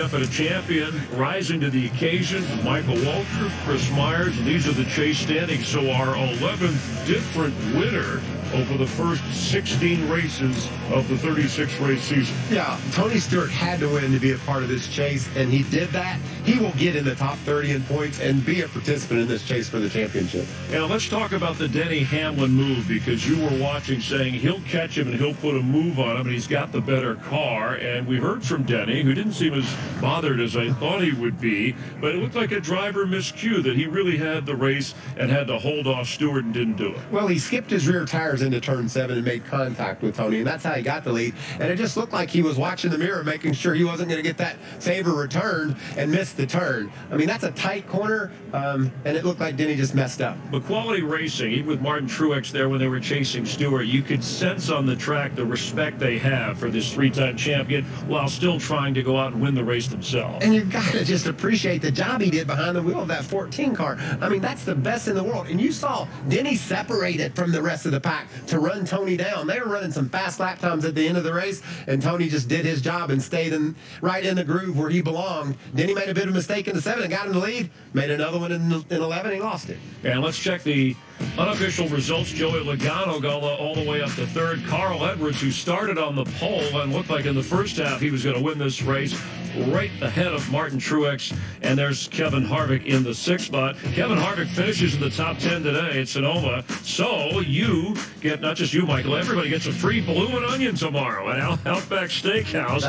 A champion rising to the occasion. Michael Waltrip, Chris Myers, and these are the chase standings. So our 11th different winner over the first 16 races of the 36-race season. Yeah, Tony Stewart had to win to be a part of this chase, and he did that. He will get in the top 30 in points and be a participant in this chase for the championship. Now, let's talk about the Denny Hamlin move, because you were watching saying he'll catch him and he'll put a move on him, and he's got the better car. And we heard from Denny, who didn't seem as bothered as I thought he would be, but it looked like a driver miscue that he really had the race and had to hold off Stewart and didn't do it. Well, he skipped his rear tires into turn 7 and made contact with Tony, and that's how he got the lead. And it just looked like he was watching the mirror, making sure he wasn't going to get that favor returned and miss the turn. I mean, that's a tight corner, and it looked like Denny just messed up. But quality racing, even with Martin Truex there when they were chasing Stewart, you could sense on the track the respect they have for this three-time champion while still trying to go out and win the race themselves. And you've got to just appreciate the job he did behind the wheel of that 14 car. I mean, that's the best in the world. And you saw Denny separated from the rest of the pack to run Tony down. They were running some fast lap times at the end of the race, and Tony just did his job and stayed right in the groove where he belonged. Denny made a bit of a mistake in the 7 and got in the lead. Made another one in 11, he lost it. And let's check the unofficial results. Joey Logano got all the way up to third. Carl Edwards, who started on the pole and looked like in the first half he was going to win this race, right ahead of Martin Truex. And there's Kevin Harvick in the 6th spot. Kevin Harvick finishes in the top 10 today at Sonoma. So you get, not just you, Michael, everybody gets a free bloomin' onion tomorrow at Outback Steakhouse.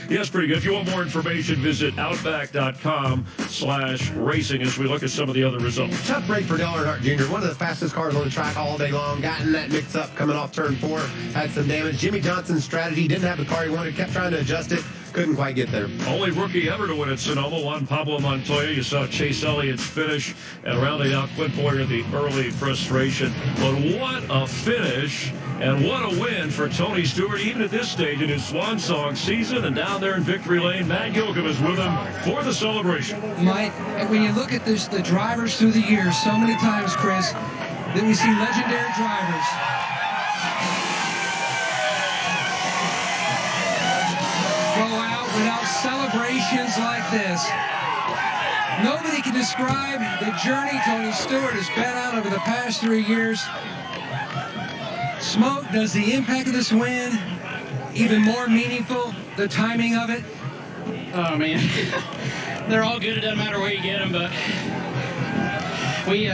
Yes, pretty good. If you want more information, visit outback.com/racing as we look at some of the other results. Tough break for Dale Earnhardt Jr., one of the fastest cars on the track all day long. Got in that mix-up coming off turn 4, had some damage. Jimmy Johnson's strategy, didn't have the car he wanted, kept trying to adjust it. Couldn't quite get there. Only rookie ever to win at Sonoma, Juan Pablo Montoya. You saw Chase Elliott's finish and rounding out Quint Boyer, the early frustration. But what a finish and what a win for Tony Stewart, even at this stage in his swan song season. And down there in Victory Lane, Matt Gilcom is with him for the celebration. Mike, when you look at this, the drivers through the years, so many times, Chris, that we see legendary drivers go out without celebrations like this. Nobody can describe the journey Tony Stewart has been on over the past 3 years. Smoke, does the impact of this win even more meaningful, the timing of it? Oh, man. They're all good. It doesn't matter where you get them, but we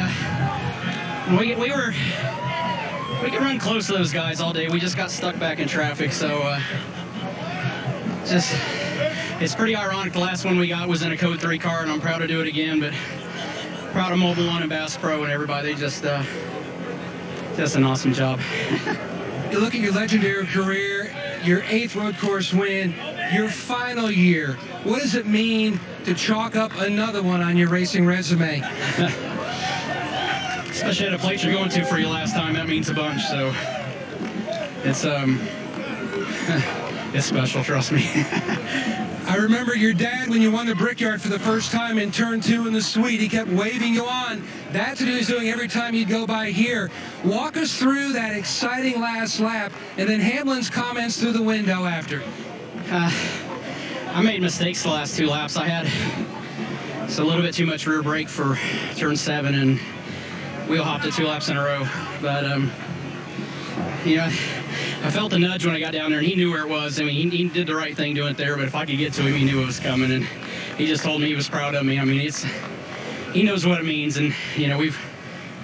could run close to those guys all day. We just got stuck back in traffic, so it's pretty ironic. The last one we got was in a Code 3 car, and I'm proud to do it again, but proud of Mobile One and Bass Pro and everybody. They just an awesome job. You look at your legendary career, your 8th road course win, your final year. What does it mean to chalk up another one on your racing resume? Especially at a place you're going to for your last time, that means a bunch. So it's special, trust me. I remember your dad when you won the Brickyard for the first time in turn 2 in the suite. He kept waving you on. That's what he was doing every time you'd go by here. Walk us through that exciting last lap, and then Hamlin's comments through the window after. I made mistakes the last 2 laps. I had a little bit too much rear brake for turn 7, and wheel hopped it 2 laps in a row. But I felt the nudge when I got down there, and he knew where it was. I mean, he did the right thing doing it there, but if I could get to him, he knew it was coming, and he just told me he was proud of me. I mean, he knows what it means, and, we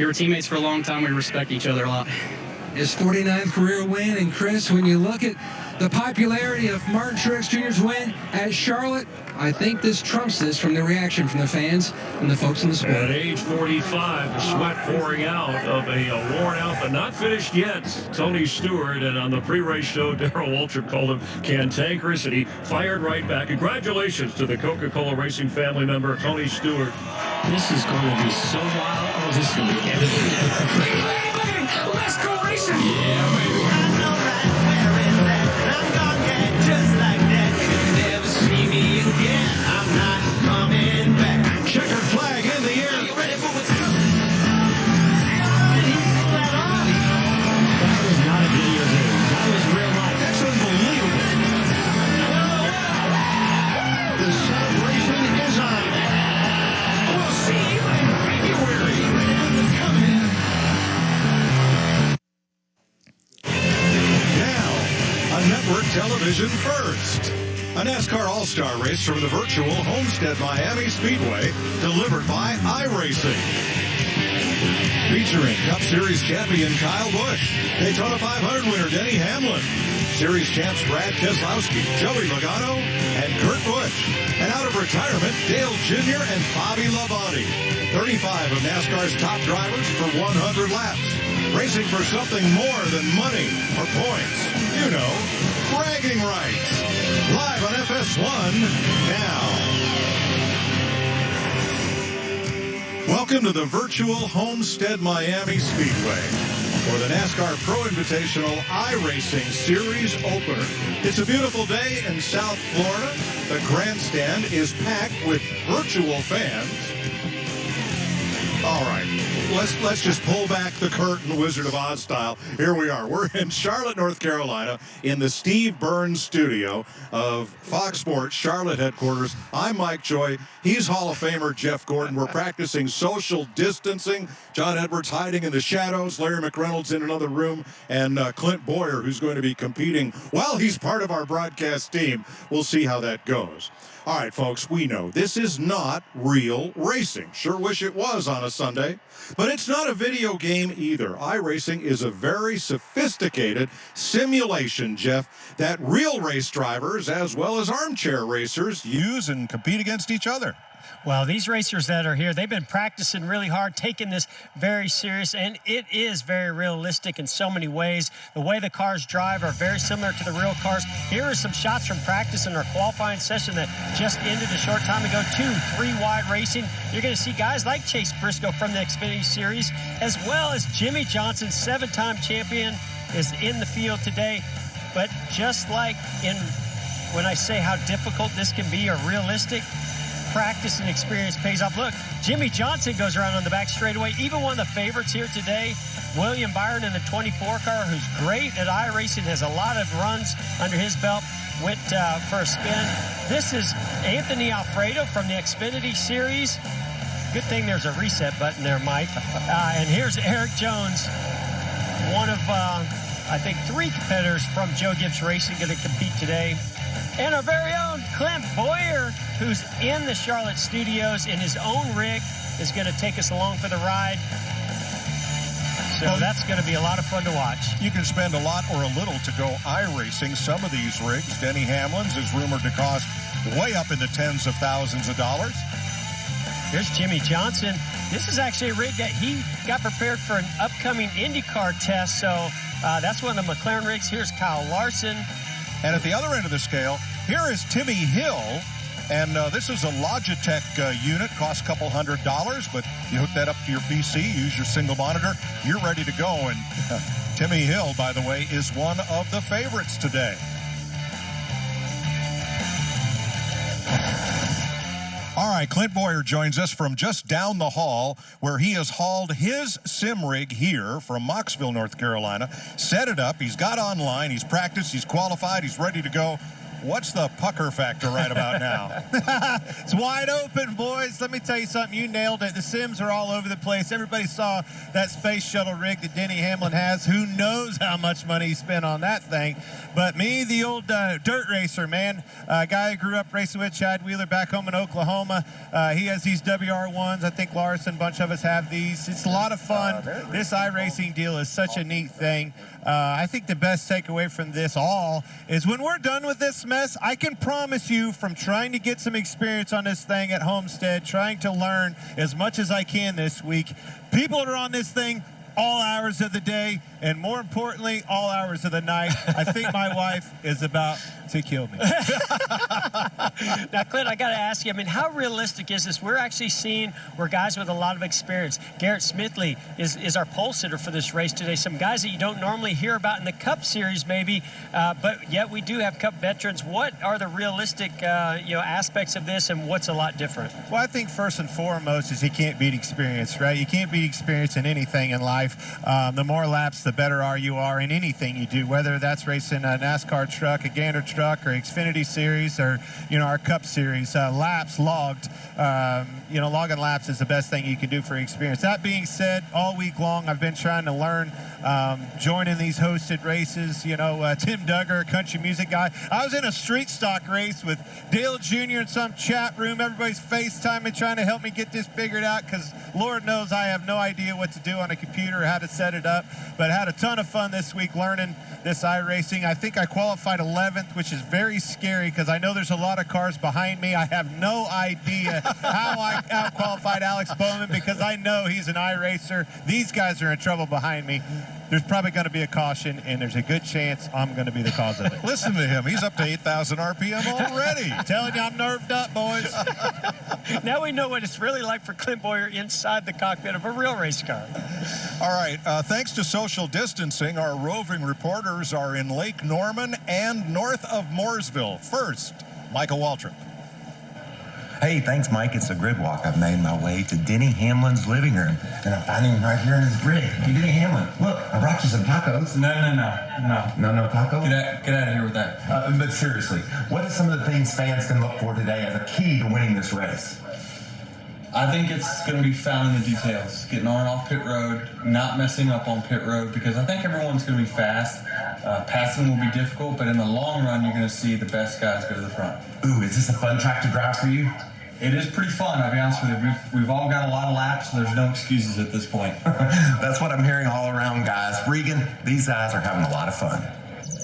were teammates for a long time. We respect each other a lot. His 49th career win, and Chris, when you look at the popularity of Martin Truex Jr.'s win at Charlotte, I think this trumps this from the reaction from the fans and the folks in the sport. At age 45, the sweat pouring out of a worn-out but not finished yet Tony Stewart. And on the pre-race show, Darrell Waltrip called him cantankerous, and he fired right back. Congratulations to the Coca-Cola Racing family member, Tony Stewart. This is going to be so wild. Oh, this is going to be everything. Let's go racing! Yeah, baby. Just like that, you'll never see me again. I'm not coming back. Checkered flag in the air. Are you ready for what's coming? Did he pull that off? That was not a video game. That was real life. That's unbelievable. The shot television first. A NASCAR All-Star race from the virtual Homestead Miami Speedway, delivered by iRacing. Featuring Cup Series champion Kyle Busch, Daytona 500 winner Denny Hamlin, Series champs Brad Keselowski, Joey Logano, and Kurt Busch. And out of retirement, Dale Jr. and Bobby Labonte. 35 of NASCAR's top drivers for 100 laps. Racing for something more than money or points. You know, bragging rights. Live on FS1 now. Welcome to the virtual Homestead Miami Speedway for the NASCAR Pro Invitational iRacing Series opener. It's a beautiful day in South Florida. The grandstand is packed with virtual fans. All right, let's just pull back the curtain, Wizard of Oz style. Here we are. We're in Charlotte, North Carolina, in the Steve Burns studio of Fox Sports Charlotte headquarters. I'm Mike Joy. He's Hall of Famer Jeff Gordon. We're practicing social distancing. John Edwards hiding in the shadows. Larry McReynolds in another room. And Clint Boyer, who's going to be competing while he's part of our broadcast team. We'll see how that goes. All right, folks, we know this is not real racing. Sure wish it was on a Sunday, but it's not a video game either. iRacing is a very sophisticated simulation, Jeff, that real race drivers as well as armchair racers use and compete against each other. Well, these racers that are here, they've been practicing really hard, taking this very serious, and it is very realistic in so many ways. The way the cars drive are very similar to the real cars. Here are some shots from practice in our qualifying session that just ended a short time ago. 2-3 wide racing. You're going to see guys like Chase Briscoe from the Xfinity Series, as well as Jimmy Johnson, 7-time champion, is in the field today. But just like when I say how difficult this can be or realistic, practice and experience pays off. Look, Jimmy Johnson goes around on the back straightaway. Even one of the favorites here today, William Byron in the 24 car, who's great at iRacing, has a lot of runs under his belt, went for a spin. This is Anthony Alfredo from the Xfinity Series. Good thing there's a reset button there, Mike. And here's Eric Jones, one of, I think, 3 competitors from Joe Gibbs Racing going to compete today. And our very own Clint Boyer, who's in the Charlotte studios in his own rig, is going to take us along for the ride. So that's going to be a lot of fun to watch. You can spend a lot or a little to go iRacing. Some of these rigs, Denny Hamlin's is rumored to cost way up in the tens of thousands of dollars. Here's Jimmy Johnson. This is actually a rig that he got prepared for an upcoming IndyCar test. So that's one of the McLaren rigs. Here's Kyle Larson. And at the other end of the scale, here is Timmy Hill. And this is a Logitech unit, costs a couple $100, but you hook that up to your PC, use your single monitor, you're ready to go. And Timmy Hill, by the way, is one of the favorites today. All right, Clint Boyer joins us from just down the hall, where he has hauled his sim rig here from Mocksville, North Carolina, set it up, he's got online, he's practiced, he's qualified, he's ready to go. What's the pucker factor right about now? It's wide open, boys. Let me tell you something. You nailed it. The sims are all over the place. Everybody saw that space shuttle rig that Denny Hamlin has. Who knows how much money he spent on that thing? But me, the old dirt racer, man, a guy I grew up racing with, Chad Wheeler, back home in Oklahoma. He has these WR1s. I think Larson, a bunch of us have these. It's a lot of fun. This iRacing deal is such a neat thing. I think the best takeaway from this all is when we're done with this mess, I can promise you, from trying to get some experience on this thing at Homestead, trying to learn as much as I can this week, people that are on this thing all hours of the day, and more importantly, all hours of the night. I think my wife is about to kill me. Now, Clint, I got to ask you, I mean, how realistic is this? We're actually seeing where guys with a lot of experience. Garrett Smithley is our pole sitter for this race today. Some guys that you don't normally hear about in the Cup Series, maybe, but yet we do have Cup veterans. What are the realistic, aspects of this, and what's a lot different? Well, I think first and foremost is you can't beat experience, right? You can't beat experience in anything in life. life. The more laps, the better you are in anything you do, whether that's racing a NASCAR truck, a Gander truck, or Xfinity Series, or our Cup Series. Laps logged, logging laps is the best thing you can do for experience. That being said, all week long I've been trying to learn, joining these hosted races. Tim Duggar, country music guy. I was in a street stock race with Dale Jr. in some chat room. Everybody's FaceTiming, trying to help me get this figured out, because Lord knows I have no idea what to do on a computer or how to set it up. But I had a ton of fun this week learning this iRacing. I think I qualified 11th, which is very scary because I know there's a lot of cars behind me. I have no idea how I out-qualified Alex Bowman, because I know he's an iRacer. These guys are in trouble behind me. There's probably going to be a caution, and there's a good chance I'm going to be the cause of it. Listen to him. He's up to 8,000 RPM already. Telling you, I'm nerved up, boys. Now we know what it's really like for Clint Boyer inside the cockpit of a real race car. All right. Thanks to social distancing, our roving reporters are in Lake Norman and north of Mooresville. First, Michael Waltrip. Hey, thanks, Mike. It's a grid walk. I've made my way to Denny Hamlin's living room, and I'm finding him right here in his grid. Hey, Denny Hamlin, look, I brought you some tacos. No Taco? Get out of here with that. But seriously, what are some of the things fans can look for today as a key to winning this race? I think it's going to be found in the details. Getting on and off pit road, not messing up on pit road, because I think everyone's going to be fast. Passing will be difficult, but in the long run, you're going to see the best guys go to the front. Ooh, is this a fun track to drive for you? It is pretty fun, I'll be honest with you. We've all got a lot of laps, so there's no excuses at this point. That's what I'm hearing all around, guys. Regan, these guys are having a lot of fun.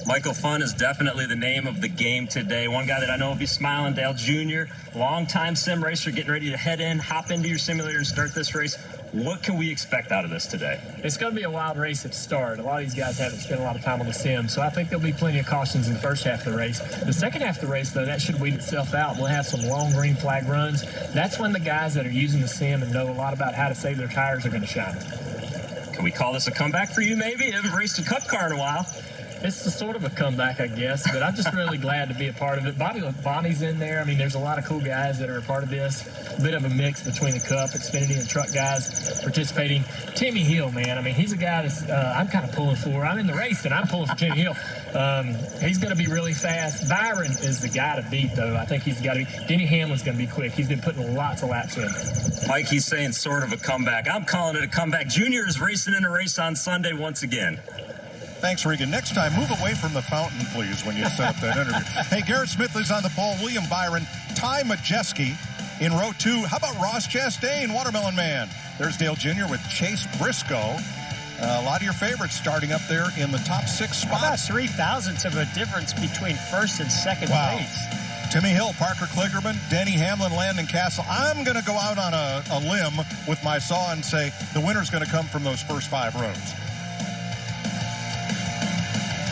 Michael, fun is definitely the name of the game today. One guy that I know will be smiling, Dale Jr., longtime sim racer, getting ready to head in, hop into your simulator and start this race. What can we expect out of this today? It's going to be a wild race at the start. A lot of these guys haven't spent a lot of time on the sim, so I think there'll be plenty of cautions in the first half of the race. The second half of the race, though, that should weed itself out. We'll have some long green flag runs. That's when the guys that are using the sim and know a lot about how to save their tires are going to shine. Can we call this a comeback for you, maybe? You haven't raced a Cup car in a while. It's a sort of a comeback, I guess, but I'm just really glad to be a part of it. Bonnie's in there. I mean, there's a lot of cool guys that are a part of this. A bit of a mix between the Cup, Xfinity, and truck guys participating. Timmy Hill, man, I mean, he's a guy that's I'm kind of pulling for. I'm in the race, and I'm pulling for Timmy Hill. He's going to be really fast. Byron is the guy to beat, though. I think he's got to be. Denny Hamlin's going to be quick. He's been putting lots of laps in. Mike, he's saying sort of a comeback. I'm calling it a comeback. Junior is racing in a race on Sunday once again. Thanks, Regan. Next time, move away from the fountain, please, when you set up that interview. Hey, Garrett Smithley's on the pole. William Byron, Ty Majeski in row 2. How about Ross Chastain, Watermelon Man? There's Dale Jr. with Chase Briscoe. A lot of your favorites starting up there in the top 6 spots. About 3,000ths of a difference between first and second place. Timmy Hill, Parker Kligerman, Denny Hamlin, Landon Castle. I'm going to go out on a limb with my saw and say the winner's going to come from those first 5 rows.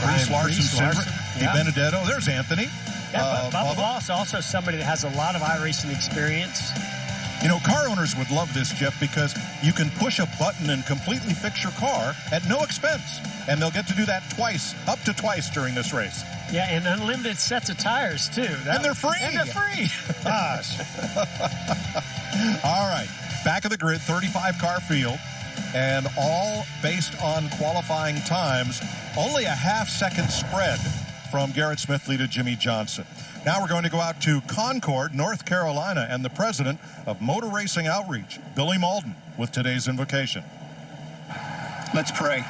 Reese Larson, Benedetto. There's Anthony. Yeah, Bubba Voss, also somebody that has a lot of iRacing experience. You know, car owners would love this, Jeff, because you can push a button and completely fix your car at no expense. And they'll get to do that up to twice during this race. Yeah, and unlimited sets of tires, too. And they're free. Gosh. All right. Back of the grid, 35-car field. And all based on qualifying times. Only a half-second spread from Garrett Smithley to Jimmy Johnson. Now we're going to go out to Concord, North Carolina, and the president of Motor Racing Outreach, Billy Malden, with today's invocation. Let's pray.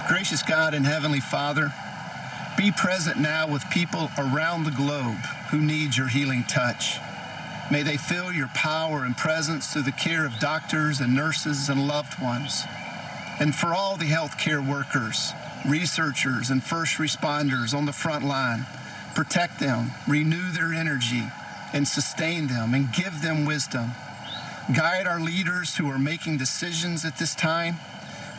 Gracious God and Heavenly Father, be present now with people around the globe who need your healing touch. May they feel your power and presence through the care of doctors and nurses and loved ones. And for all the healthcare workers, researchers, and first responders on the front line, protect them, renew their energy, and sustain them, and give them wisdom. Guide our leaders who are making decisions at this time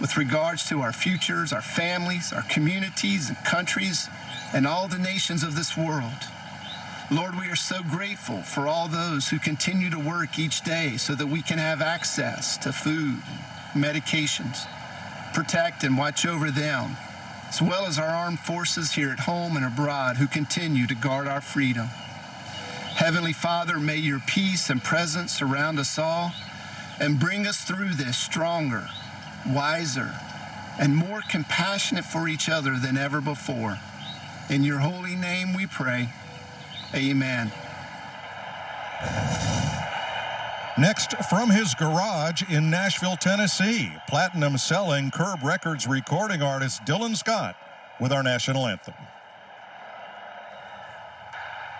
with regards to our futures, our families, our communities and countries, and all the nations of this world. Lord, we are so grateful for all those who continue to work each day so that we can have access to food, medications. Protect and watch over them, as well as our armed forces here at home and abroad who continue to guard our freedom. Heavenly Father, may your peace and presence surround us all and bring us through this stronger, wiser, and more compassionate for each other than ever before. In your holy name we pray. Amen. Next, from his garage in Nashville, Tennessee, platinum-selling Curb Records recording artist Dylan Scott with our national anthem.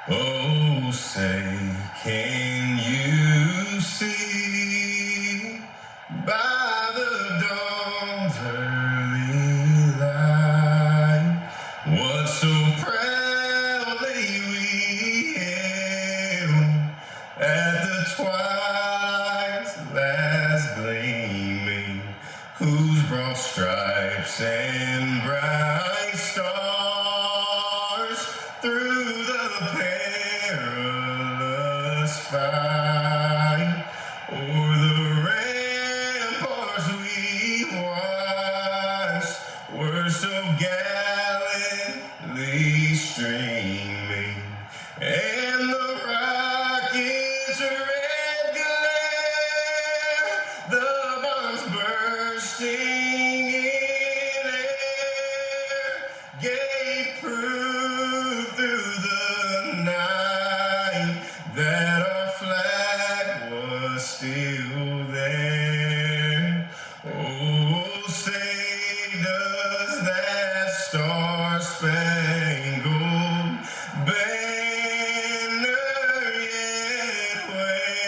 Oh, say, can you see by the dawn's early light what so proudly we hailed at the twilight's last gleaming, whose broad stripes and bright stars through the perilous fight o'er the ramparts we watched were so gallantly streaming, and the rocket's red glare, the bombs bursting in air, gave proof through the night that our flag was still there. Oh, say does that star-spangled banner yet wave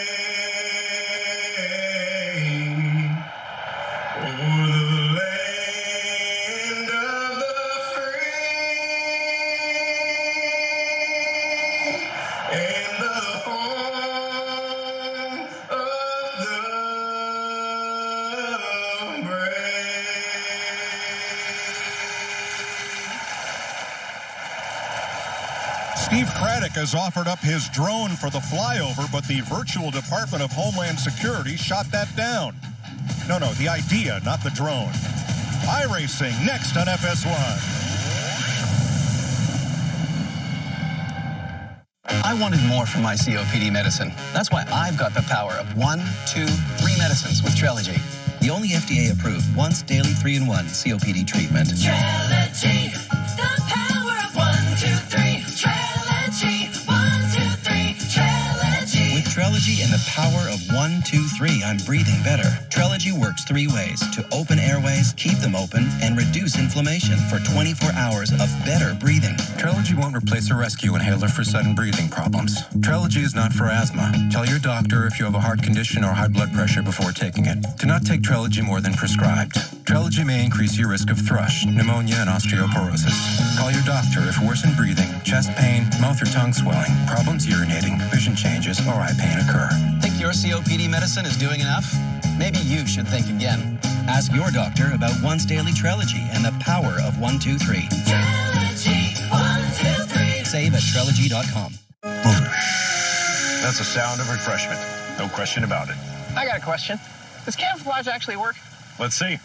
o'er the land of the free and the home of the Steve Craddock has offered up his drone for the flyover, but the virtual Department of Homeland Security shot that down. No, the idea, not the drone. iRacing next on FS1. I wanted more from my COPD medicine. That's why I've got the power of 1, 2, 3 medicines with Trelegy. The only FDA-approved once daily 3-in-1 COPD treatment. Trelegy, the power of 1, 2, 3. Trelegy, 1, 2, 3. Trelegy. With Trelegy and the power of 1, 2, 3, I'm breathing better. Trelegy works 3 ways to open airways, keep them open, and reduce inflammation for 24 hours of better breathing. Trelegy won't replace a rescue inhaler for sudden breathing problems. Trelegy is not for asthma. Tell your doctor if you have a heart condition or high blood pressure before taking it. Do not take Trelegy more than prescribed. Trelegy may increase your risk of thrush, pneumonia, and osteoporosis. Call your doctor if worsened breathing, chest pain, mouth or tongue swelling, problems urinating, vision changes, or eye pain occur. Think your COPD medicine is doing enough? Maybe you should think again. Ask your doctor about once daily Trelegy and the power of 1, 2, 3. Trelegy, 1, 2, 3. Save at Trelegy.com. That's the sound of refreshment. No question about it. I got a question. Does camouflage actually work? Let's see.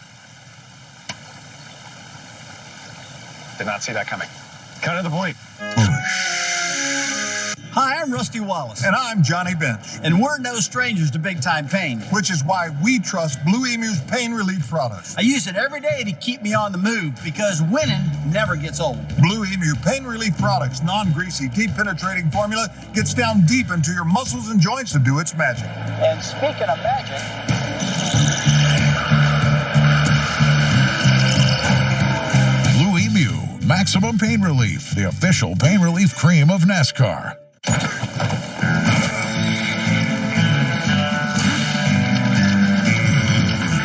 Did not see that coming. Kind of the point. Hi, I'm Rusty Wallace. And I'm Johnny Bench. And we're no strangers to big-time pain. Which is why we trust Blue Emu's pain relief products. I use it every day to keep me on the move because winning never gets old. Blue Emu pain relief products, non-greasy, deep penetrating formula, gets down deep into your muscles and joints to do its magic. And speaking of magic... Blue Emu, maximum pain relief, the official pain relief cream of NASCAR.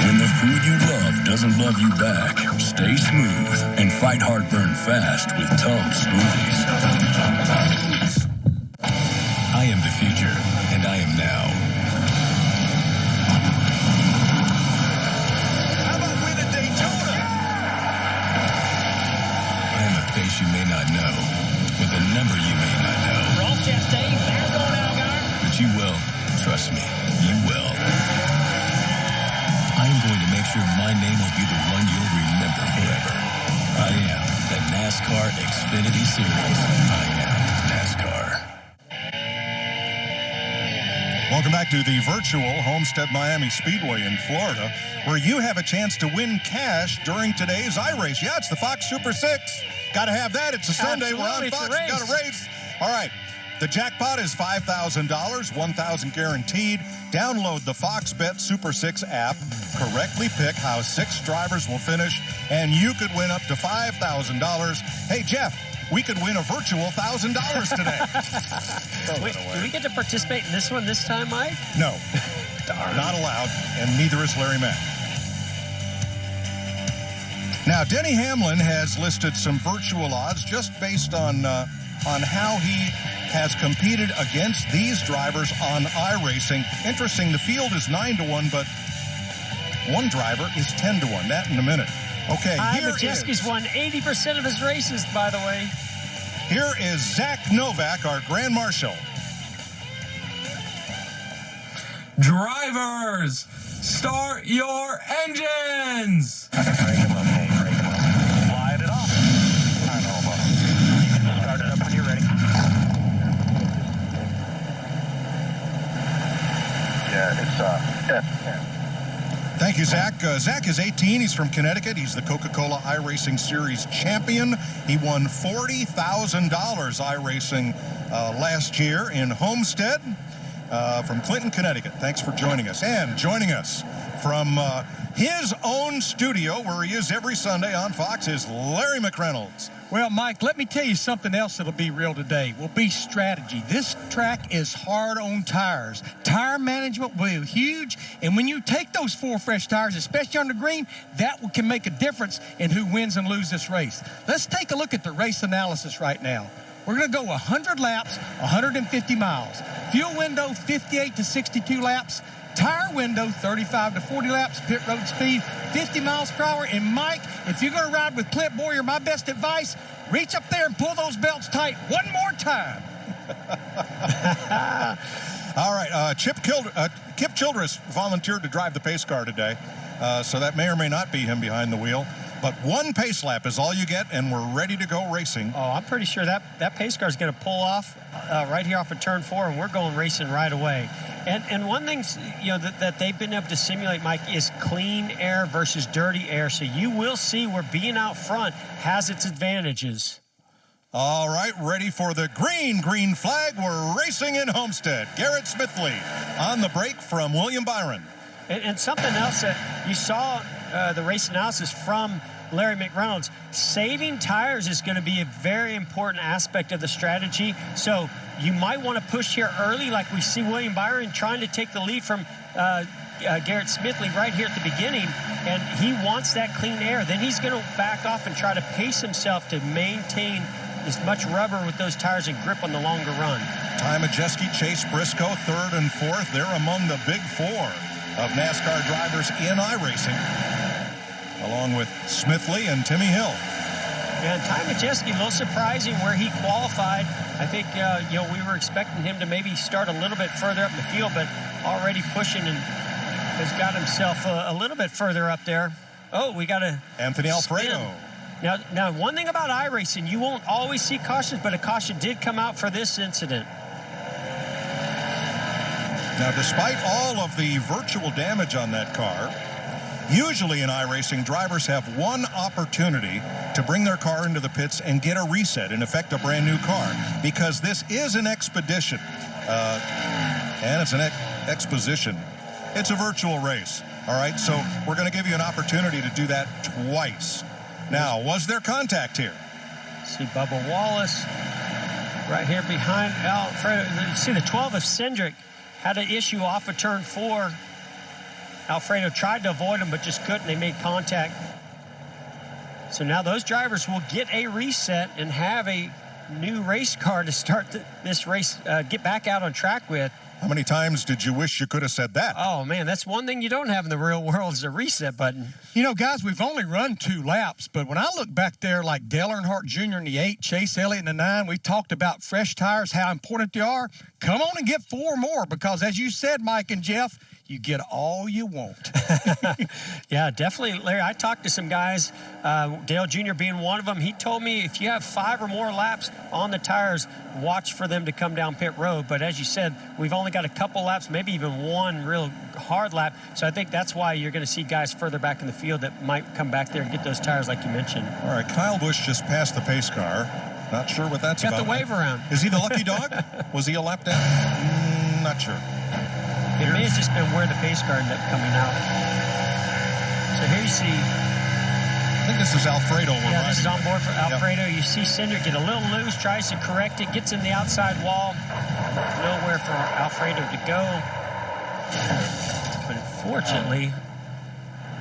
When the food you love doesn't love you back, stay smooth and fight heartburn fast with Tums smoothies. I am the future, and I am now. How about winning Daytona? I am a face you may not know, with a number you may not know. Roll Chastain, there going Algar. But you will. Trust me, you will. I am going to make sure my name will be the one you'll remember forever. I am the NASCAR Xfinity Series. I am NASCAR. Welcome back to the virtual Homestead Miami Speedway in Florida, where you have a chance to win cash during today's iRace. Yeah, it's the Fox Super 6. Got to have that. It's a Sunday. We're on Fox. Got to race. All right. The jackpot is $5,000, $1,000 guaranteed. Download the Fox Bet Super 6 app. Correctly pick how 6 drivers will finish, and you could win up to $5,000. Hey, Jeff, we could win a virtual $1,000 today. Wait, do we get to participate in this one this time, Mike? No. Not allowed, and neither is Larry Mack. Now, Denny Hamlin has listed some virtual odds just based on how he has competed against these drivers on iRacing. Interesting, the field is 9-1, but one driver is 10-1. That in a minute. Okay, here Majeski's won 80% of his races, by the way. Here is Zach Novak, our Grand Marshal. Drivers, start your engines! Slide it off. I know, but you can start it up when you're ready. Yeah, it's Thank you, Zach. Zach is 18. He's from Connecticut. He's the Coca-Cola iRacing Series champion. He won $40,000 iRacing last year in Homestead from Clinton, Connecticut. Thanks for joining us. And joining us from his own studio, where he is every Sunday on Fox, is Larry McReynolds. Well, Mike, let me tell you something else that'll be real today. Will be strategy. This track is hard on tires. Tire management will be huge, and when you take those 4 fresh tires, especially on the green, that can make a difference in who wins and loses this race. Let's take a look at the race analysis right now. We're going to go 100 laps, 150 miles. Fuel window, 58 to 62 laps. Tire window, 35 to 40 laps. Pit road speed, 50 miles per hour. And Mike, if you're going to ride with Clint Boyer, my best advice, reach up there and pull those belts tight one more time. All right, Kip Childress volunteered to drive the pace car today, so that may or may not be him behind the wheel. But 1 pace lap is all you get, and we're ready to go racing. Oh, I'm pretty sure that pace car is going to pull off right here off of turn 4, and we're going racing right away. And one thing, that they've been able to simulate, Mike, is clean air versus dirty air. So you will see where being out front has its advantages. All right, ready for the green flag. We're racing in Homestead. Garrett Smithley on the break from William Byron. And something else that you saw the race analysis from Larry McReynolds, saving tires is going to be a very important aspect of the strategy. So you might want to push here early, like we see William Byron trying to take the lead from Garrett Smithley right here at the beginning, and he wants that clean air. Then he's going to back off and try to pace himself to maintain as much rubber with those tires and grip on the longer run. Ty Majeski, Chase Briscoe, 3rd and 4th. They're among the big 4 of NASCAR drivers in iRacing, along with Smithley and Timmy Hill. Yeah, and Ty Majeski, a little surprising where he qualified. I think, we were expecting him to maybe start a little bit further up the field, but already pushing and has got himself a little bit further up there. Oh, we got Anthony Alfredo. Now, one thing about iRacing, you won't always see cautions, but a caution did come out for this incident. Now, despite all of the virtual damage on that car, usually in iRacing, drivers have one opportunity to bring their car into the pits and get a reset, in effect, a brand new car, because this is an expedition, and it's an exposition. It's a virtual race, all right? So we're going to give you an opportunity to do that twice. Now, was there contact here? See Bubba Wallace right here behind Alfredo. See the 12 of Cindric had an issue off of turn 4. Alfredo tried to avoid him, but just couldn't. They made contact. So now those drivers will get a reset and have a new race car to start this race, get back out on track with. How many times did you wish you could have said that? Oh, man, that's one thing you don't have in the real world is a reset button. You know, guys, we've only run 2 laps, but when I look back there like Dale Earnhardt Jr. in the 8, Chase Elliott in the 9, we talked about fresh tires, how important they are. Come on and get 4 more because, as you said, Mike and Jeff, you get all you want. Yeah, definitely, Larry. I talked to some guys, Dale Jr. being one of them. He told me if you have 5 or more laps on the tires, watch for them to come down pit road. But as you said, we've only got a couple laps, maybe even one real hard lap. So I think that's why you're going to see guys further back in the field that might come back there and get those tires like you mentioned. All right, Kyle Busch just passed the pace car. Not sure what that's about. Got the wave around. Is he the lucky dog? Was he a lap down? Not sure. It may have just been where the pace car ended up coming out. So here you see. I think this is Alfredo. Yeah, this is on board for Alfredo. Yep. You see Cinder get a little loose, tries to correct it, gets in the outside wall. Nowhere for Alfredo to go. But unfortunately,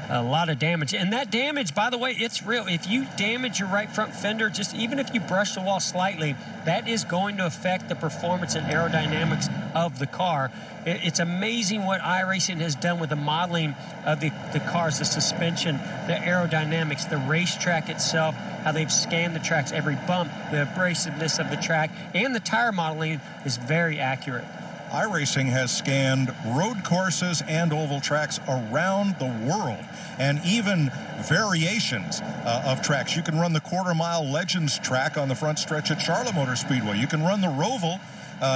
a lot of damage. And that damage, by the way, it's real. If you damage your right front fender, just even if you brush the wall slightly, that is going to affect the performance and aerodynamics of the car. It's amazing what iRacing has done with the modeling of the cars, the suspension, the aerodynamics, the racetrack itself, how they've scanned the tracks, every bump, the abrasiveness of the track, and the tire modeling is very accurate. iRacing has scanned road courses and oval tracks around the world, and even variations of tracks. You can run the quarter-mile Legends track on the front stretch at Charlotte Motor Speedway. You can run the Roval.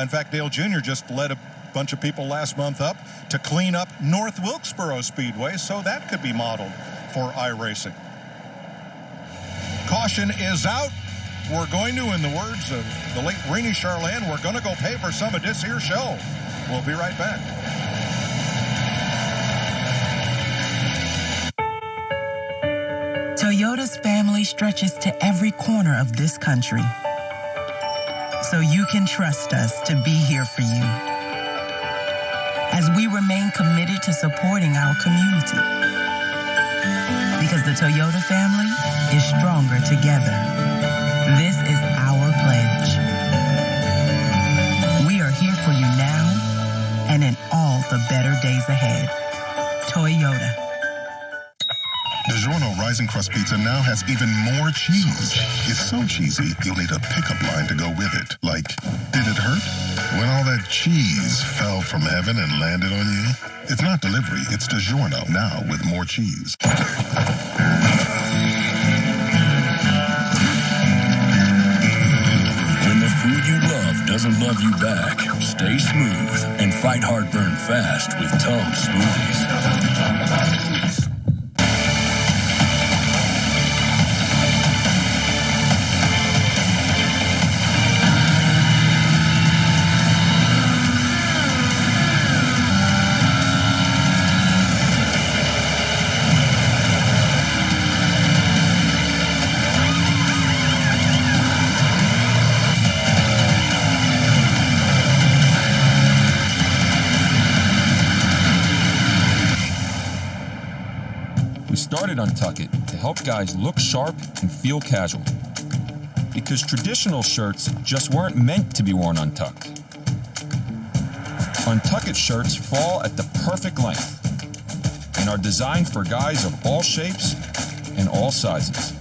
In fact, Dale Jr. just led a bunch of people last month up to clean up North Wilkesboro Speedway, so that could be modeled for iRacing. Caution is out. We're going to, in the words of the late Renee Charlene, we're going to go pay for some of this here show. We'll be right back. Toyota's family stretches to every corner of this country. So you can trust us to be here for you as we remain committed to supporting our community. Because the Toyota family is stronger together. This is our pledge. We are here for you now and in all the better days ahead. Toyota. DiGiorno Rising Crust Pizza now has even more cheese. It's so cheesy, you'll need a pickup line to go with it. Like, did it hurt? When all that cheese fell from heaven and landed on you? It's not delivery, it's DiGiorno, now with more cheese. When the food you love doesn't love you back, stay smooth and fight heartburn fast with Tums Smoothies. Started Untuck It to help guys look sharp and feel casual. Because traditional shirts just weren't meant to be worn untucked. Untuck It shirts fall at the perfect length and are designed for guys of all shapes and all sizes.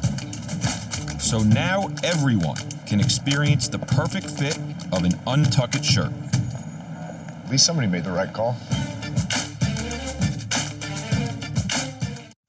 So now everyone can experience the perfect fit of an Untuck It shirt. At least somebody made the right call.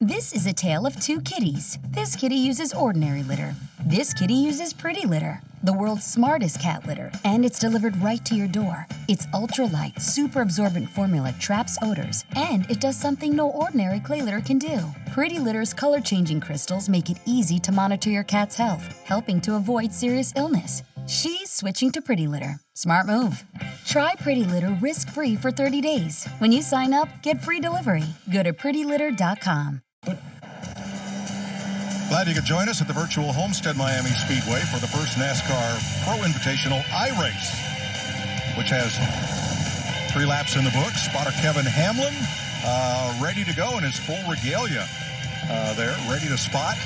This is a tale of two kitties. This kitty uses ordinary litter. This kitty uses Pretty Litter, the world's smartest cat litter, and it's delivered right to your door. Its ultra-light, super absorbent formula traps odors, and it does something no ordinary clay litter can do. Pretty Litter's color-changing crystals make it easy to monitor your cat's health, helping to avoid serious illness. She's switching to Pretty Litter. Smart move. Try Pretty Litter risk-free for 30 days. When you sign up, get free delivery. Go to prettylitter.com. Glad you could join us at the virtual Homestead Miami Speedway for the first NASCAR Pro Invitational iRace, which has 3 laps in the books. Spotter Kevin Hamlin ready to go in his full regalia there, ready to spot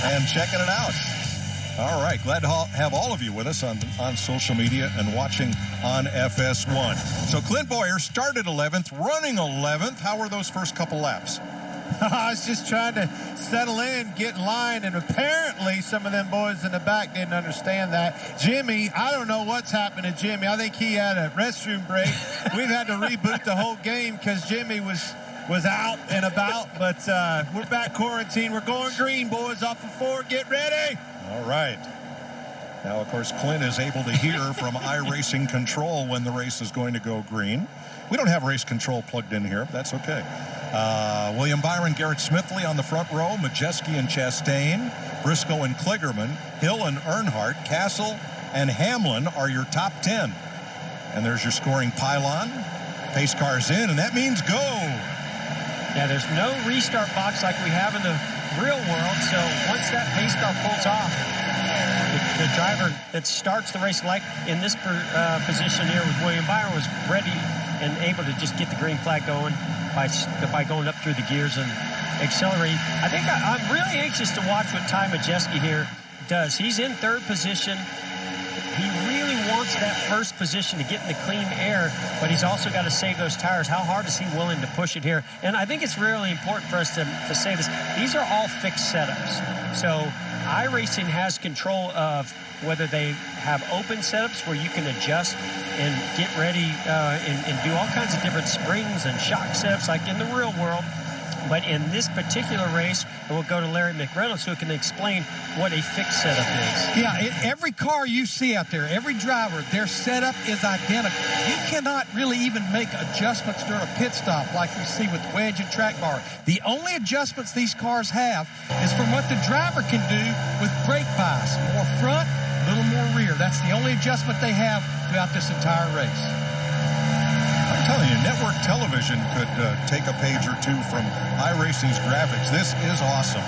and checking it out. All right, glad to have all of you with us on social media and watching on FS1. So Clint Boyer started 11th, running 11th. How were those first couple laps? I was just trying to settle in, get in line, and apparently some of them boys in the back didn't understand that. Jimmy, I don't know what's happened to Jimmy. I think he had a restroom break. We've had to reboot the whole game because Jimmy was out and about, but we're back quarantined. We're going green, boys, off of 4. Get ready. All right. Now, of course, Clint is able to hear from iRacing Control when the race is going to go green. We don't have race control plugged in here, but that's okay. William Byron, Garrett Smithley on the front row, Majeski and Chastain, Briscoe and Kligerman, Hill and Earnhardt, Castle and Hamlin are your top 10. And there's your scoring pylon. Pace cars in, and that means go. Yeah, there's no restart box like we have in the real world, so once that pace car pulls off, the driver that starts the race, like in this position here with William Byron, was ready and able to just get the green flag going by going up through the gears and accelerating. I think I'm really anxious to watch what Ty Majeski here does. He's in 3rd position. He really wants that first position to get in the clean air, but he's also got to save those tires. How hard is he willing to push it here? And I think it's really important for us to say this. These are all fixed setups. So iRacing has control of whether they have open setups where you can adjust and get ready and do all kinds of different springs and shock setups like in the real world. But in this particular race, we'll go to Larry McReynolds, who can explain what a fixed setup is. Yeah, every car you see out there, every driver, their setup is identical. You cannot really even make adjustments during a pit stop like we see with wedge and track bar. The only adjustments these cars have is from what the driver can do with brake bias. More front, a little more rear. That's the only adjustment they have throughout this entire race. I'm telling you, network television could take a page or two from iRacing's graphics. This is awesome.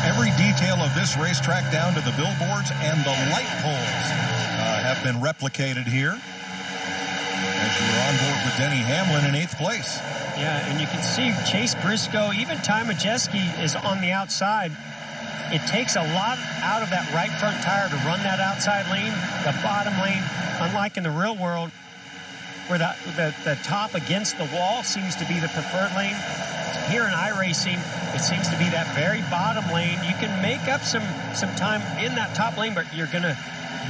Every detail of this racetrack down to the billboards and the light poles have been replicated here. As you're on board with Denny Hamlin in 8th place. Yeah, and you can see Chase Briscoe, even Ty Majeski is on the outside. It takes a lot out of that right front tire to run that outside lane, the bottom lane, unlike in the real world, where the top against the wall seems to be the preferred lane. Here in iRacing, it seems to be that very bottom lane. You can make up some time in that top lane, but you're going to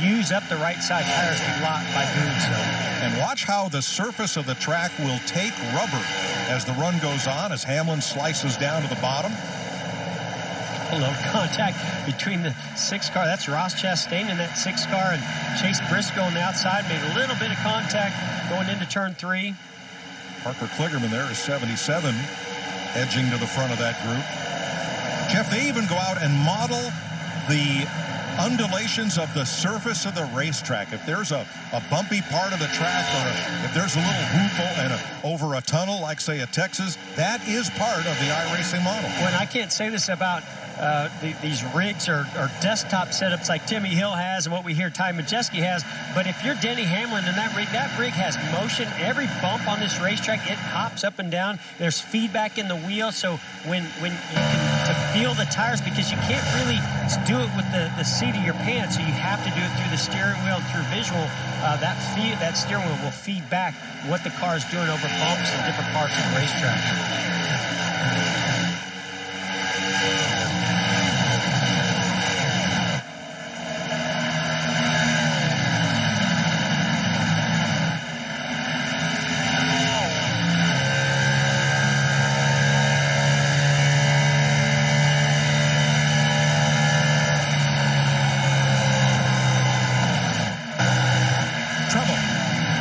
use up the right side tires a lot by doing so. And watch how the surface of the track will take rubber as the run goes on, as Hamlin slices down to the bottom. A little contact between the 6 car. That's Ross Chastain in that 6 car, and Chase Briscoe on the outside made a little bit of contact going into turn 3. Parker Kligerman there is 77, edging to the front of that group. Jeff, they even go out and model the undulations of the surface of the racetrack. If there's a bumpy part of the track, or if there's a little hoop over a tunnel, like say at Texas, that is part of the iRacing model. When I can't say this about these rigs or desktop setups like Timmy Hill has and what we hear Ty Majeski has, but if you're Denny Hamlin and that rig has motion. Every bump on this racetrack, it hops up and down. There's feedback in the wheel, so when you can to feel the tires, because you can't really do it with the seat of your pants, so you have to do it through the steering wheel and through visual. That steering wheel will feed back what the car is doing over bumps and different parts of the racetrack.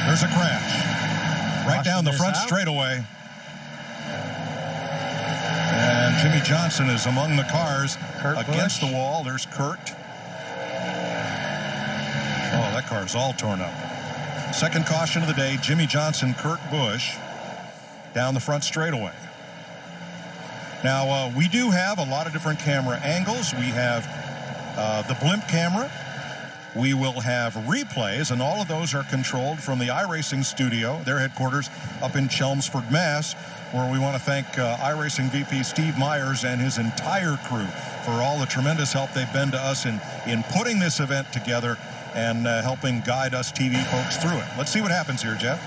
There's a crash right down the front straightaway. And Jimmy Johnson is among the cars against the wall. There's Kurt. Oh, that car's all torn up. Second caution of the day, Jimmy Johnson, Kurt Busch, down the front straightaway. Now, we do have a lot of different camera angles. We have the blimp camera. We will have replays, and all of those are controlled from the iRacing studio, their headquarters up in Chelmsford, Mass., where we want to thank iRacing VP Steve Myers and his entire crew for all the tremendous help they've been to us in putting this event together and helping guide us TV folks through it. Let's see what happens here, Jeff.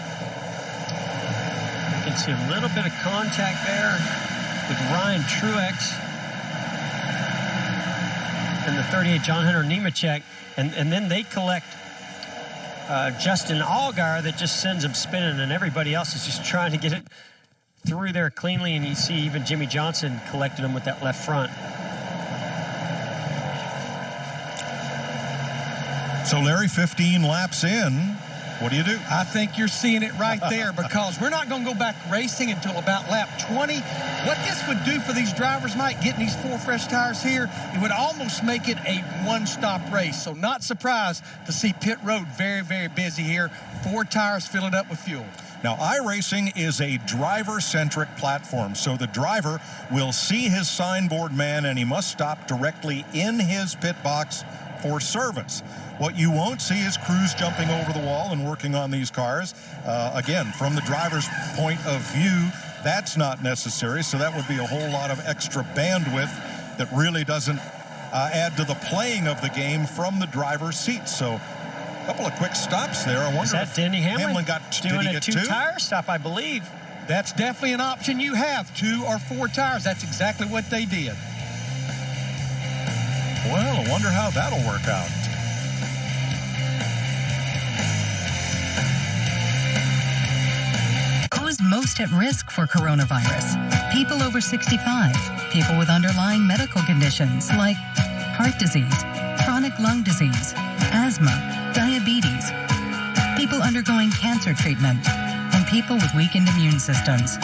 You can see a little bit of contact there. with Ryan Truex and the 38 John Hunter Nemechek, and then they collect Justin Allgaier that just sends him spinning, and everybody else is just trying to get it through there cleanly, and you see even Jimmy Johnson collected him with that left front. So, Larry, 15 laps in. What do you do? I think you're seeing it right there, because we're not going to go back racing until about lap 20. What this would do for these drivers, Mike, getting these 4 fresh tires here, it would almost make it a one-stop race. So not surprised to see pit road very, very busy here. 4 tires filling up with fuel. Now, iRacing is a driver-centric platform, so the driver will see his signboard man and he must stop directly in his pit box for service. What you won't see is crews jumping over the wall and working on these cars. Again, from the driver's point of view, that's not necessary, so that would be a whole lot of extra bandwidth that really doesn't add to the playing of the game from the driver's seat. So a couple of quick stops there. I wonder Is that if Denny Hamlin got doing a two? 2-tire stop, I believe. That's definitely an option you have, 2 or 4 tires. That's exactly what they did. Well, I wonder how that'll work out. Who's most at risk for coronavirus? People over 65, people with underlying medical conditions like heart disease, chronic lung disease, asthma, diabetes, people undergoing cancer treatment, and people with weakened immune systems.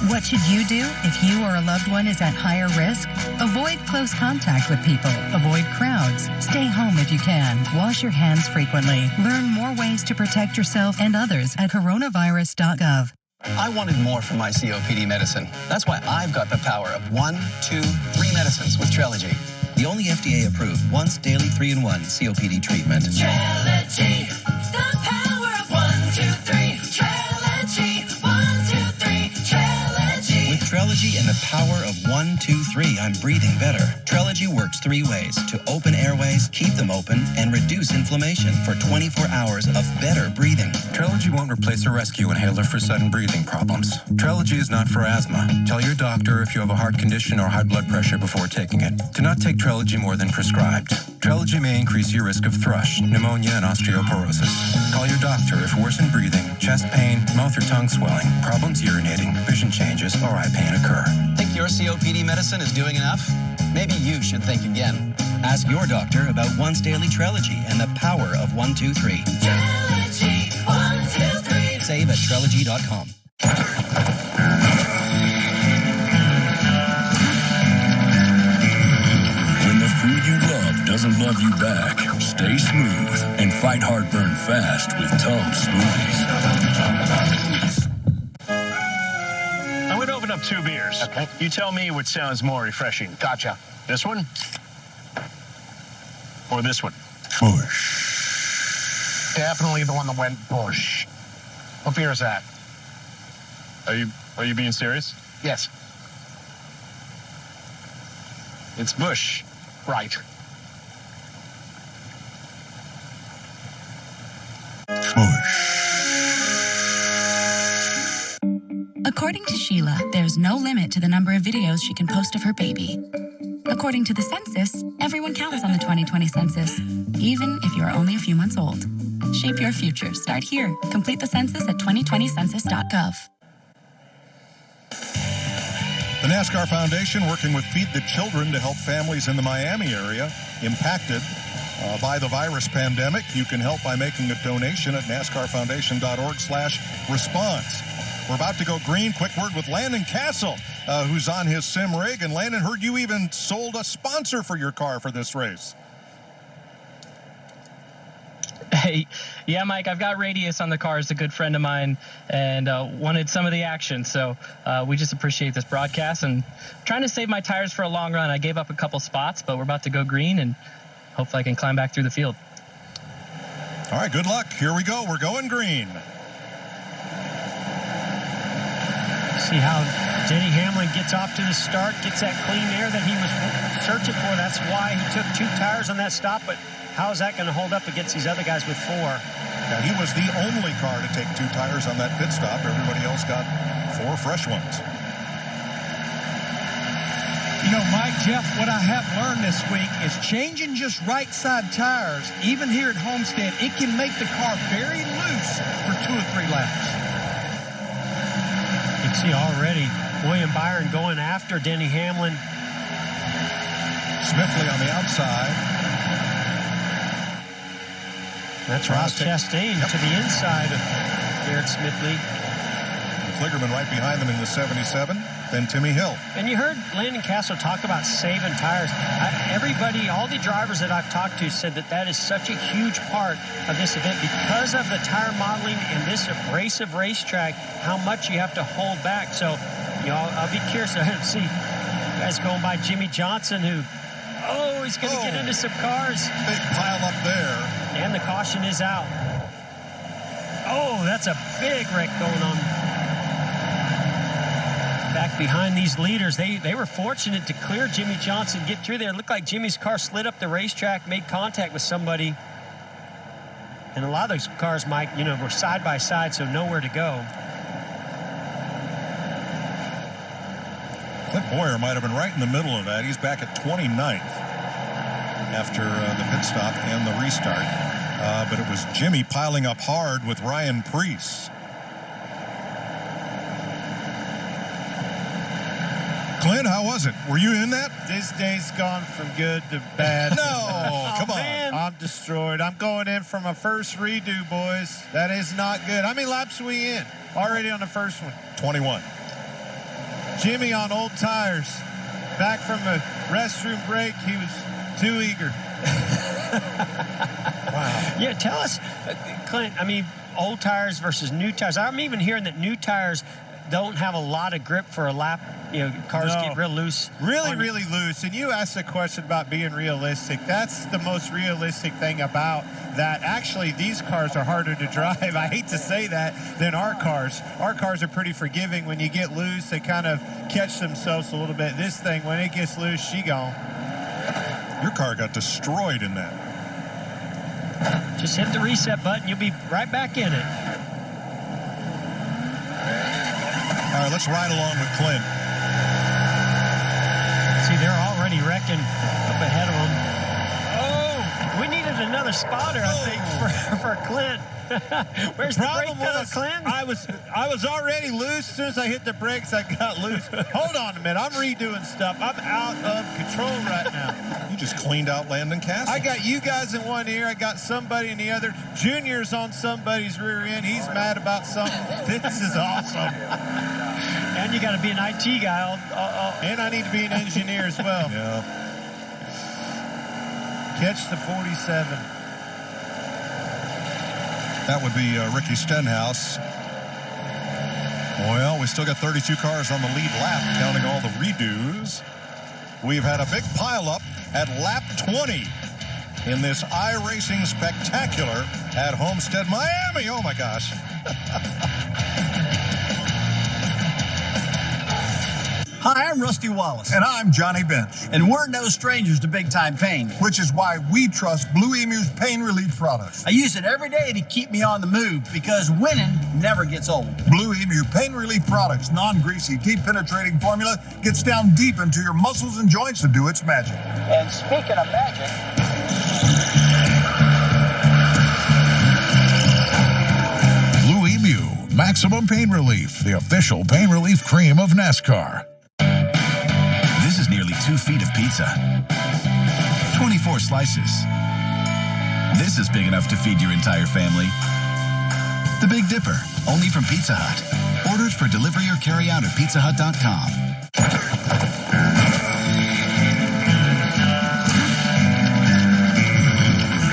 What should you do if you or a loved one is at higher risk? Avoid close contact with people. Avoid crowds. Stay home if you can. Wash your hands frequently. Learn more ways to protect yourself and others at coronavirus.gov. I wanted more from my COPD medicine. That's why I've got the power of 1, 2, 3 medicines with Trelegy. The only FDA-approved once daily 3-in-1 COPD treatment. Trelegy, the power of 1, 2, 3. Trelegy, 1, 2, 3. Trelegy. With Trelegy and the power of 1, 2, 3, I'm breathing better. Trelegy works 3 ways to open airways, keep them open, and reduce inflammation for 24 hours of better breathing. Trelegy won't replace a rescue inhaler for sudden breathing problems. Trelegy is not for asthma. Tell your doctor if you have a heart condition or high blood pressure before taking it. Do not take Trelegy more than prescribed. Trelegy may increase your risk of thrush, pneumonia, and osteoporosis. Call your doctor if worsened breathing, chest pain, mouth or tongue swelling, problems urinating, vision changes, or eye pain occur. Think your COPD medicine is doing enough? Maybe you should think again. Ask your doctor about once daily Trelegy and the power of 1, 2, 3. Trelegy, 1, 2, 3. Save at Trelegy.com. When the food you love doesn't love you back, stay smooth and fight heartburn fast with Tums Smoothies. I'm going to open up 2 beers. Okay. You tell me which sounds more refreshing. Gotcha. This one? Or this one? Bush. Definitely the one that went Bush. What beer is that? Are you being serious? Yes. It's Bush. Right. According to Sheila, there's no limit to the number of videos she can post of her baby. According to the census, everyone counts on the 2020 census, even if you are only a few months old. Shape your future. Start here. Complete the census at 2020census.gov. The NASCAR Foundation working with Feed the Children to help families in the Miami area impacted by the virus pandemic. You can help by making a donation at NASCARFoundation.org/response. We're about to go green. Quick word with Landon Castle, who's on his sim rig. And Landon, heard you even sold a sponsor for your car for this race. Hey, yeah, Mike, I've got Radius on the car. It's a good friend of mine and wanted some of the action. So we just appreciate this broadcast and trying to save my tires for a long run. I gave up a couple spots, but we're about to go green and hopefully I can climb back through the field. All right, good luck. Here we go. We're going green. See how Denny Hamlin gets off to the start, gets that clean air that he was searching for. That's why he took 2 tires on that stop, but how is that going to hold up against these other guys with 4? Yeah, he was the only car to take 2 tires on that pit stop. Everybody else got 4 fresh ones. You know, Mike, Jeff, what I have learned this week is changing just right side tires, even here at Homestead, it can make the car very loose for 2 or 3 laps. You can see already William Byron going after Denny Hamlin. Smithley on the outside. That's Ross Chastain to the inside of Garrett Smithley. Kligerman right behind them in the 77. Then Timmy Hill. And you heard Landon Castle talk about saving tires. Everybody, all the drivers that I've talked to said that that is such a huge part of this event because of the tire modeling and this abrasive racetrack, how much you have to hold back. So, you know, I'll be curious to see you guys going by Jimmy Johnson, who, he's going to get into some cars. Big pile up there. And the caution is out. Oh, that's a big wreck going on. Back behind these leaders, they were fortunate to clear Jimmy Johnson, get through there. It looked like Jimmy's car slid up the racetrack, made contact with somebody. And a lot of those cars, Mike, you know, were side by side, so nowhere to go. Clint Boyer might have been right in the middle of that. He's back at 29th after the pit stop and the restart. But it was Jimmy piling up hard with Ryan Preece. Clint, how was it? Were you in that? This day's gone from good to bad. No, come on. Man. I'm destroyed. I'm going in for my first redo, boys. That is not good. How many laps are we in? Already on the first one. 21. Jimmy on old tires. Back from a restroom break, he was too eager. Wow. Yeah, tell us, Clint, I mean, old tires versus new tires. I'm even hearing that new tires don't have a lot of grip for a lap. You know, cars get real loose. Really loose. And you asked a question about being realistic. That's the most realistic thing about that. Actually, these cars are harder to drive, I hate to say that, than our cars. Our cars are pretty forgiving. When you get loose, they kind of catch themselves a little bit. This thing, when it gets loose, she gone. Your car got destroyed in that. Just hit the reset button. You'll be right back in it. All right, let's ride along with Clint. See, they're already wrecking up ahead of them. Oh, we needed another spotter, I think, for Clint. Where's the brake pedal, Clint? I was already loose. As soon as I hit the brakes, I got loose. Hold on a minute. I'm redoing stuff. I'm out of control right now. You just cleaned out Landon Castle. I got you guys in one ear. I got somebody in the other. Junior's on somebody's rear end. He's mad about something. This is awesome. And you got to be an IT guy. And I need to be an engineer as well. Yeah. Catch the 47. That would be Ricky Stenhouse. Well, we still got 32 cars on the lead lap, counting all the redos. We've had a big pileup at lap 20 in this iRacing Spectacular at Homestead, Miami. Oh, my gosh. Hi, I'm Rusty Wallace. And I'm Johnny Bench. And we're no strangers to big-time pain. Which is why we trust Blue Emu's pain relief products. I use it every day to keep me on the move because winning never gets old. Blue Emu pain relief products, non-greasy, deep penetrating formula, gets down deep into your muscles and joints to do its magic. And speaking of magic, Blue Emu, maximum pain relief, the official pain relief cream of NASCAR. This is nearly 2 feet of pizza. 24 slices. This is big enough to feed your entire family. The Big Dipper, only from Pizza Hut. Orders for delivery or carry out at pizzahut.com.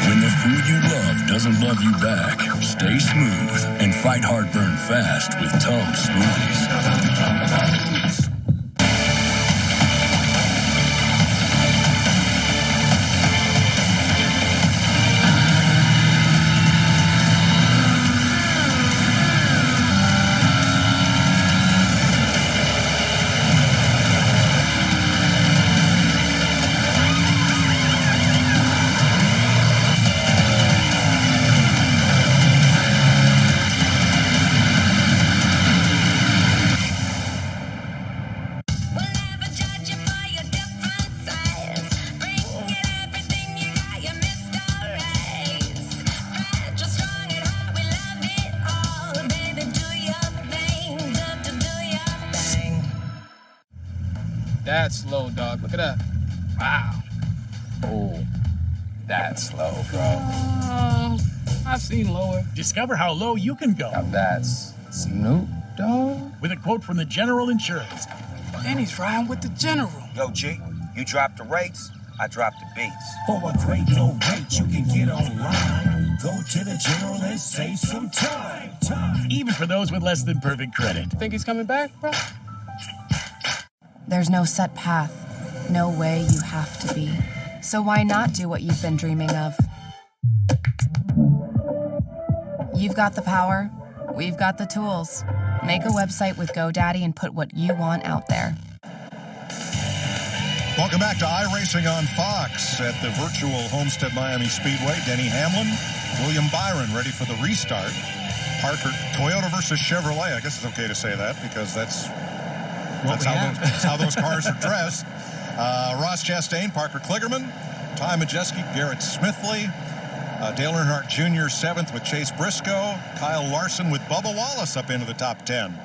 When the food you love doesn't love you back, stay smooth and fight heartburn fast with Tums smoothies. That's slow, dog. Look at that. Wow. Oh, that's low, bro. I've seen lower. Discover how low you can go. Now that's Snoop Dogg. With a quote from the General Insurance. And he's riding with the General. Yo, G, you drop the rates, I drop the beats. For a great low rate, you can get online. Go to the General and save some time. Even for those with less than perfect credit. Think he's coming back, bro? There's no set path, no way you have to be. So why not do what you've been dreaming of? You've got the power, we've got the tools. Make a website with GoDaddy and put what you want out there. Welcome back to iRacing on Fox at the virtual Homestead Miami Speedway. Denny Hamlin, William Byron ready for the restart. Parker, Toyota versus Chevrolet. I guess it's okay to say that because that's how those cars are dressed. Ross Chastain, Parker Kligerman, Ty Majeski, Garrett Smithley, Dale Earnhardt Jr. 7th with Chase Briscoe, Kyle Larson with Bubba Wallace up into the top 10.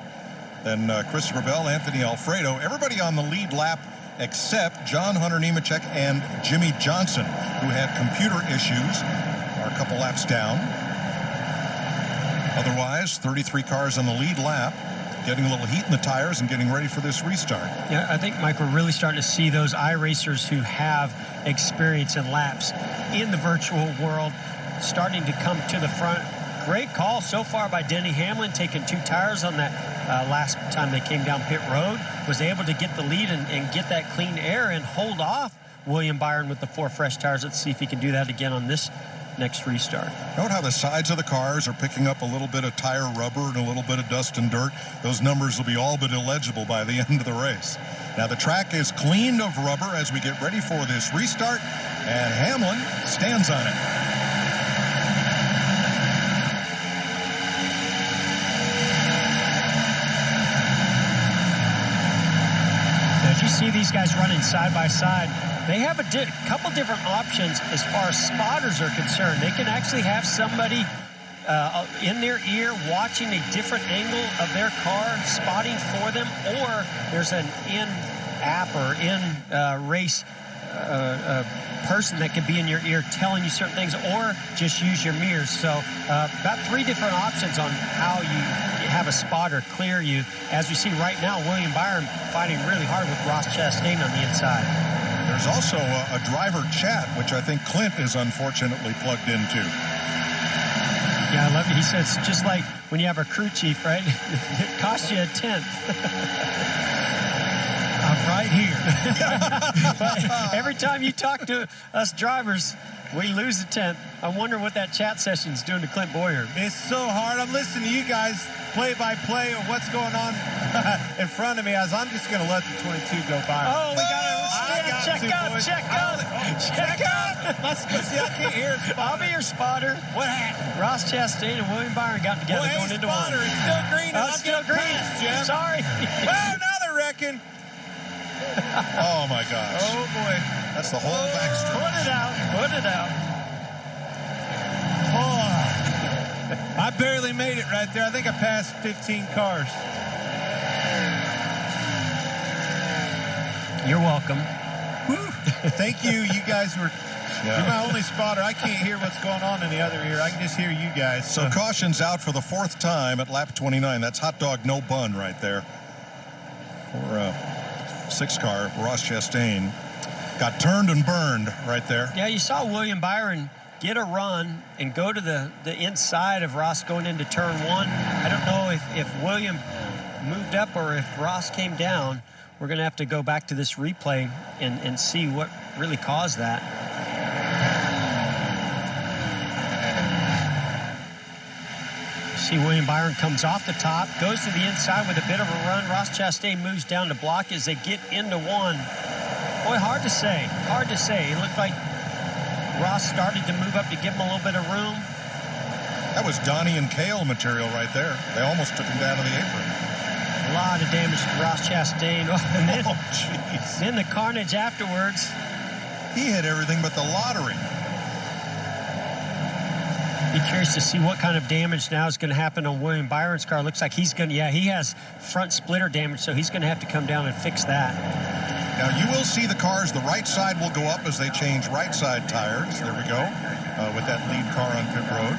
Then Christopher Bell, Anthony Alfredo, everybody on the lead lap except John Hunter Nemechek and Jimmy Johnson, who had computer issues, are a couple laps down. Otherwise, 33 cars on the lead lap, getting a little heat in the tires and getting ready for this restart. Yeah, I think, Mike, we're really starting to see those iRacers who have experience in laps in the virtual world starting to come to the front. Great call so far by Denny Hamlin, taking 2 tires on that last time they came down pit road. Was able to get the lead and get that clean air and hold off William Byron with the 4 fresh tires. Let's see if he can do that again on this next restart. Note how the sides of the cars are picking up a little bit of tire rubber and a little bit of dust and dirt. Those numbers will be all but illegible by the end of the race. Now the track is cleaned of rubber as we get ready for this restart, and Hamlin stands on it. As you see these guys running side by side, they have a couple different options as far as spotters are concerned. They can actually have somebody in their ear watching a different angle of their car, spotting for them, or there's an in-app or in-race person that could be in your ear telling you certain things, or just use your mirrors. So about 3 different options on how you have a spotter clear you. As we see right now, William Byron fighting really hard with Ross Chastain on the inside. There's also a driver chat, which I think Clint is unfortunately plugged into. Yeah, I love it. He says, just like when you have a crew chief, right? It costs you a 10th. I'm right here. But every time you talk to us drivers, we lose a 10th. I'm wondering what that chat session's doing to Clint Boyer. It's so hard. I'm listening to you guys play-by-play of what's going on in front of me as I'm just going to let the 22 go by. Oh, we got to check up. Let's go see. I can't hear it. I'll be your spotter. What happened? Ross Chastain and William Byron got together going into spotter, one. It's still green. Oh, it's still green. Past, Jim. Sorry. Well, now they're wrecking. Oh, my gosh. Oh, boy. That's the whole backstretch. Put it out. Oh, I barely made it right there. I think I passed 15 cars. You're welcome. Woo. Thank you. You guys were... Yeah. You're my only spotter. I can't hear what's going on in the other ear. I can just hear you guys. So caution's out for the 4th time at lap 29. That's hot dog, no bun right there. For 6 car, Ross Chastain got turned and burned right there. Yeah, you saw William Byron get a run and go to the inside of Ross going into turn 1. I don't know if William moved up or if Ross came down. We're going to have to go back to this replay and see what really caused that. See William Byron comes off the top, goes to the inside with a bit of a run. Ross Chastain moves down to block as they get into 1. Boy, hard to say. Hard to say. It looked like Ross started to move up to give him a little bit of room. That was Donnie and Cale material right there. They almost took him down to the apron. A lot of damage to Ross Chastain. And then, jeez. Then the carnage afterwards. He hit everything but the lottery. Be curious to see what kind of damage now is going to happen on William Byron's car. Looks like he's going to, he has front splitter damage, so he's going to have to come down and fix that. Now, you will see the cars, the right side will go up as they change right side tires. There we go, with that lead car on pit road.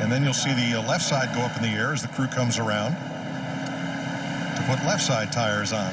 And then you'll see the left side go up in the air as the crew comes around to put left side tires on.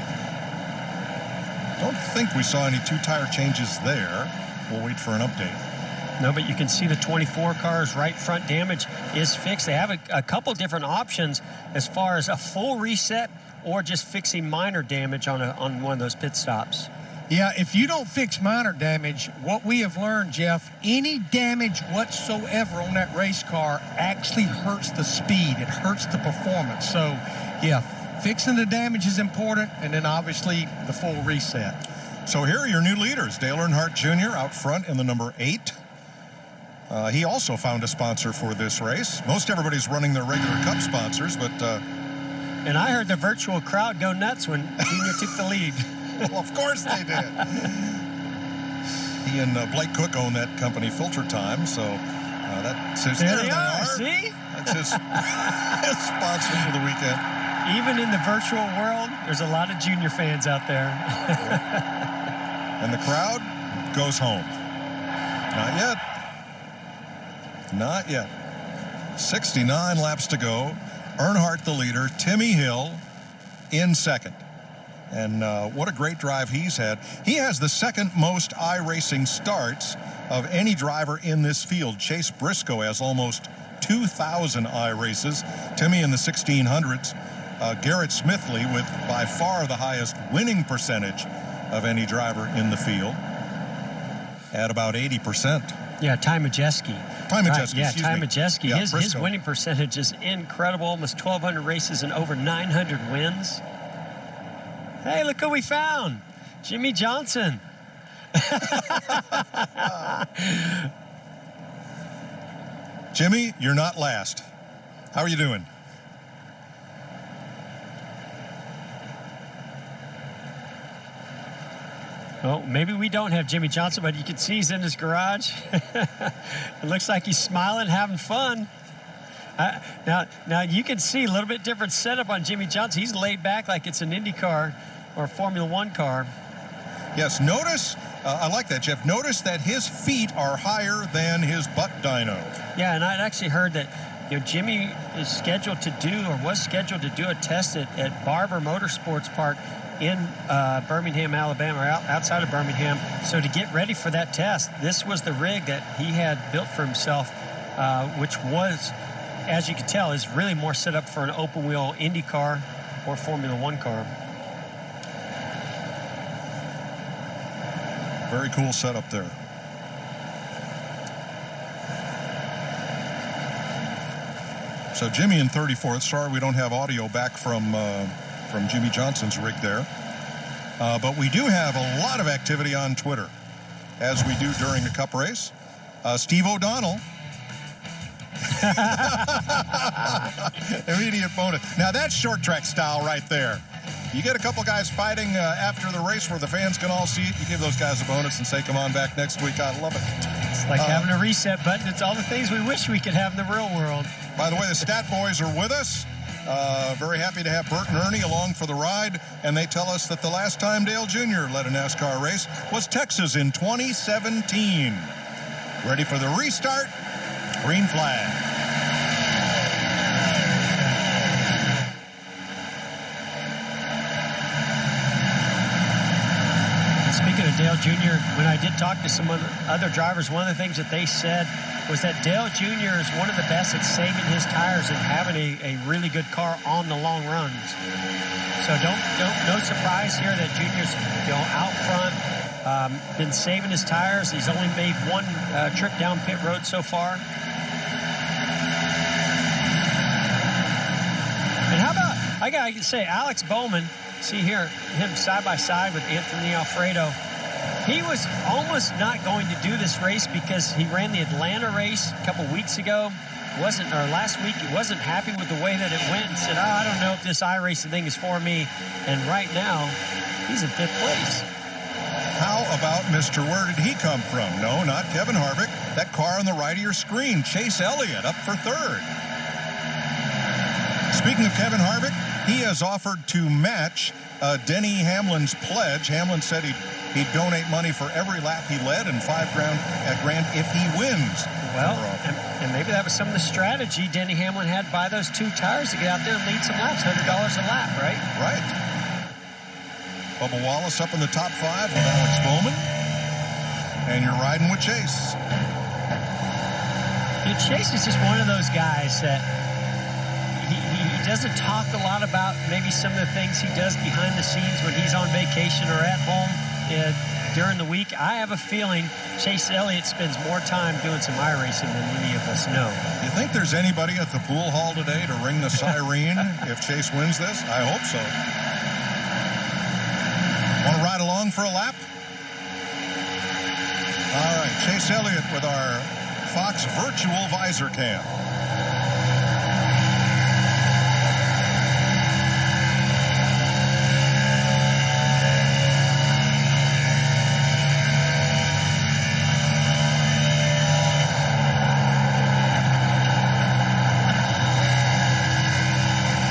Don't think we saw any 2 tire changes there. We'll wait for an update. No, but you can see the 24 car's right front damage is fixed. They have a couple different options as far as a full reset or just fixing minor damage on one of those pit stops. Yeah, if you don't fix minor damage, what we have learned, Jeff, any damage whatsoever on that race car actually hurts the speed. It hurts the performance. So, yeah, fixing the damage is important, and then obviously the full reset. So here are your new leaders. Dale Earnhardt Jr. out front in the number 8. He also found a sponsor for this race. Most everybody's running their regular Cup sponsors, but... And I heard the virtual crowd go nuts when Junior took the lead. Well, of course they did. He and Blake Cook own that company, Filter Time, so that's his... There they are, see? That's his sponsor for the weekend. Even in the virtual world, there's a lot of Junior fans out there. And the crowd goes home. Not yet. Not yet. 69 laps to go. Earnhardt the leader. Timmy Hill in second. And what a great drive he's had. He has the second most iRacing starts of any driver in this field. Chase Briscoe has almost 2,000 iRaces. Timmy in the 1600s. Garrett Smithley with by far the highest winning percentage of any driver in the field at about 80%. Yeah, Ty Majeski. Ty Majeski, Yeah, Ty me. Majeski. Yeah, his winning percentage is incredible. Almost 1,200 races and over 900 wins. Hey, look who we found. Jimmy Johnson. Jimmy, you're not last. How are you doing? Well, maybe we don't have Jimmy Johnson, but you can see he's in his garage. It looks like he's smiling, having fun. Now you can see a little bit different setup on Jimmy Johnson. He's laid back like it's an Indy car or a Formula One car. Yes, notice, I like that, Jeff. Notice that his feet are higher than his butt dyno. Yeah, and I'd actually heard that Jimmy is scheduled to do, or was scheduled to do a test at Barber Motorsports Park in Birmingham, Alabama, or outside of Birmingham. So to get ready for that test, this was the rig that he had built for himself, which was, as you can tell, is really more set up for an open wheel Indy car or Formula One car. Very cool setup there. So Jimmy in 34th. Sorry we don't have audio back from Jimmy Johnson's rig there. But we do have a lot of activity on Twitter, as we do during the Cup race. Steve O'Donnell. Immediate bonus. Now that's short track style right there. You get a couple guys fighting after the race where the fans can all see it. You give those guys a bonus and say, come on back next week. I love it. It's like having a reset button. It's all the things we wish we could have in the real world. By the way, the Stat Boys are with us. Very happy to have Bert and Ernie along for the ride. And they tell us that the last time Dale Jr. led a NASCAR race was Texas in 2017. Ready for the restart. Green flag. Speaking of Dale Jr., when I did talk to some other drivers, one of the things that they said was that Dale Jr. is one of the best at saving his tires and having a really good car on the long runs. So no surprise here that Jr.'s out front, been saving his tires. He's only made one trip down pit road so far. And how about, I gotta say, Alex Bowman, see here, him side by side with Anthony Alfredo. He was almost not going to do this race because he ran the Atlanta race a couple weeks ago. Last week, he wasn't happy with the way that it went and said, I don't know if this iRacing thing is for me. And right now, he's in 5th place. How about Mr. Where did he come from? No, not Kevin Harvick. That car on the right of your screen, Chase Elliott, up for 3rd. Speaking of Kevin Harvick, he has offered to match Denny Hamlin's pledge. Hamlin said he'd donate money for every lap he led and $5 grand if he wins. Well, and maybe that was some of the strategy Denny Hamlin had to buy those 2 tires to get out there and lead some laps, $100 a lap, right? Right. Bubba Wallace up in the top 5 with Alex Bowman. And you're riding with Chase. Chase is just one of those guys that he doesn't talk a lot about maybe some of the things he does behind the scenes when he's on vacation or at home during the week. I have a feeling Chase Elliott spends more time doing some iRacing than any of us know. You think there's anybody at the pool hall today to ring the siren if Chase wins this? I hope so. Want to ride along for a lap? All right, Chase Elliott with our Fox virtual visor cam.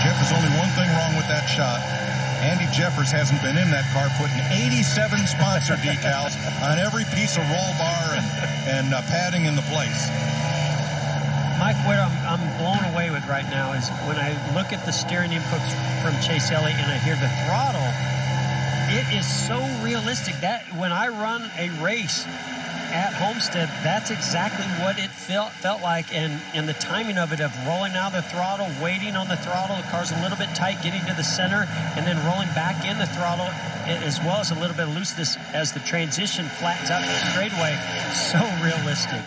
Jeff, there's only one thing wrong with that shot. Andy Jeffers hasn't been in that car putting 87 sponsor decals on every piece of roll bar and padding in the place. Mike, what I'm blown away with right now is when I look at the steering inputs from Chase Elliott and I hear the throttle, it is so realistic that when I run a race at Homestead, that's exactly what it felt like, and the timing of it, of rolling out the throttle, waiting on the throttle, the car's a little bit tight, getting to the center, and then rolling back in the throttle, as well as a little bit of looseness as the transition flattens out the straightaway. So realistic.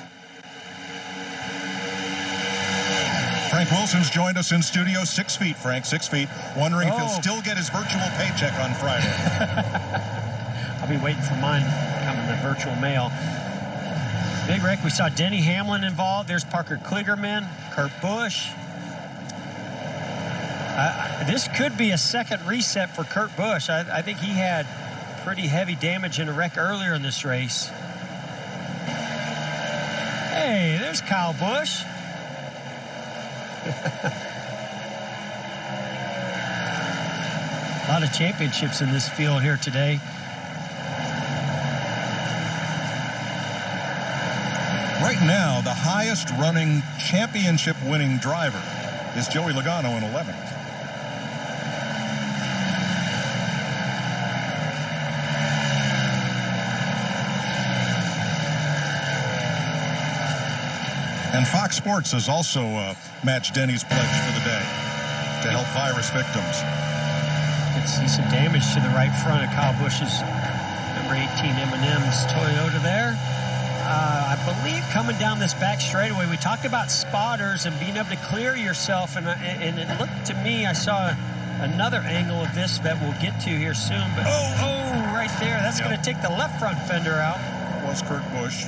Frank Wilson's joined us in studio. 6 feet, Frank, 6 feet, wondering if he'll still get his virtual paycheck on Friday. I'll be waiting for mine coming in the virtual mail. Big Rick, we saw Denny Hamlin involved. There's Parker Kligerman, Kurt Busch. This could be a second reset for Kurt Busch. I think he had pretty heavy damage in a wreck earlier in this race. Hey, there's Kyle Busch. A lot of championships in this field here today. Right now, the highest running championship winning driver is Joey Logano in 11th. And Fox Sports has also matched Denny's pledge for the day to help virus victims. You can see some damage to the right front of Kyle Busch's number 18 M&M's Toyota there. I believe coming down this back straightaway, we talked about spotters and being able to clear yourself, and it looked to me, I saw another angle of this that we'll get to here soon, but right there, that's going to take the left front fender out. Was Kurt Busch.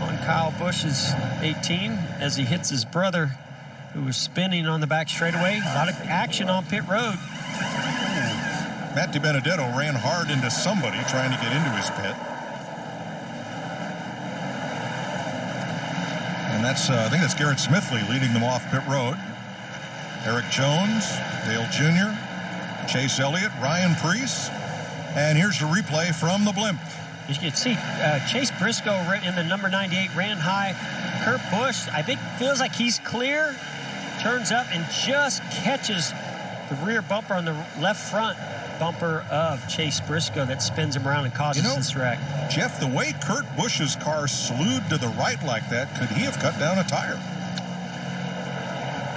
On Kyle Busch's 18 as he hits his brother, who was spinning on the back straightaway. A lot of action on pit road. Matt DiBenedetto ran hard into somebody trying to get into his pit. And that's, I think that's Garrett Smithley leading them off pit road. Eric Jones, Dale Jr., Chase Elliott, Ryan Preece. And here's the replay from the blimp. You can see Chase Briscoe in the number 98 ran high. Kurt Busch, I think, feels like he's clear, turns up and just catches the rear bumper on the left front bumper of Chase Briscoe that spins him around and causes this wreck. Jeff, the way Kurt Busch's car slewed to the right like that, could he have cut down a tire?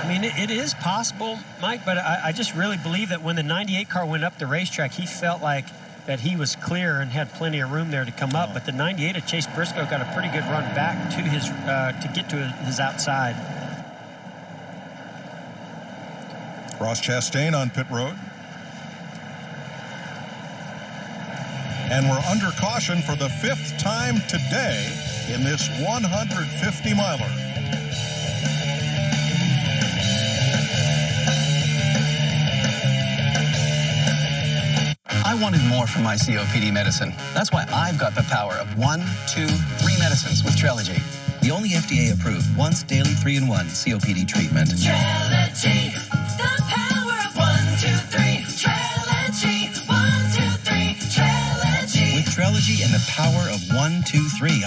I mean, it is possible, Mike, but I just really believe that when the 98 car went up the racetrack, he felt like that he was clear and had plenty of room there to come up. But the 98 of Chase Briscoe got a pretty good run back to his to get to his outside. Ross Chastain on pit road. And we're under caution for the 5th time today in this 150-miler. I wanted more from my COPD medicine. That's why I've got the power of 1, 2, 3 medicines with Trelegy. The only FDA-approved once daily 3-in-1 COPD treatment. Trelegy, the power of 1, 2, 3. Trelegy, 1,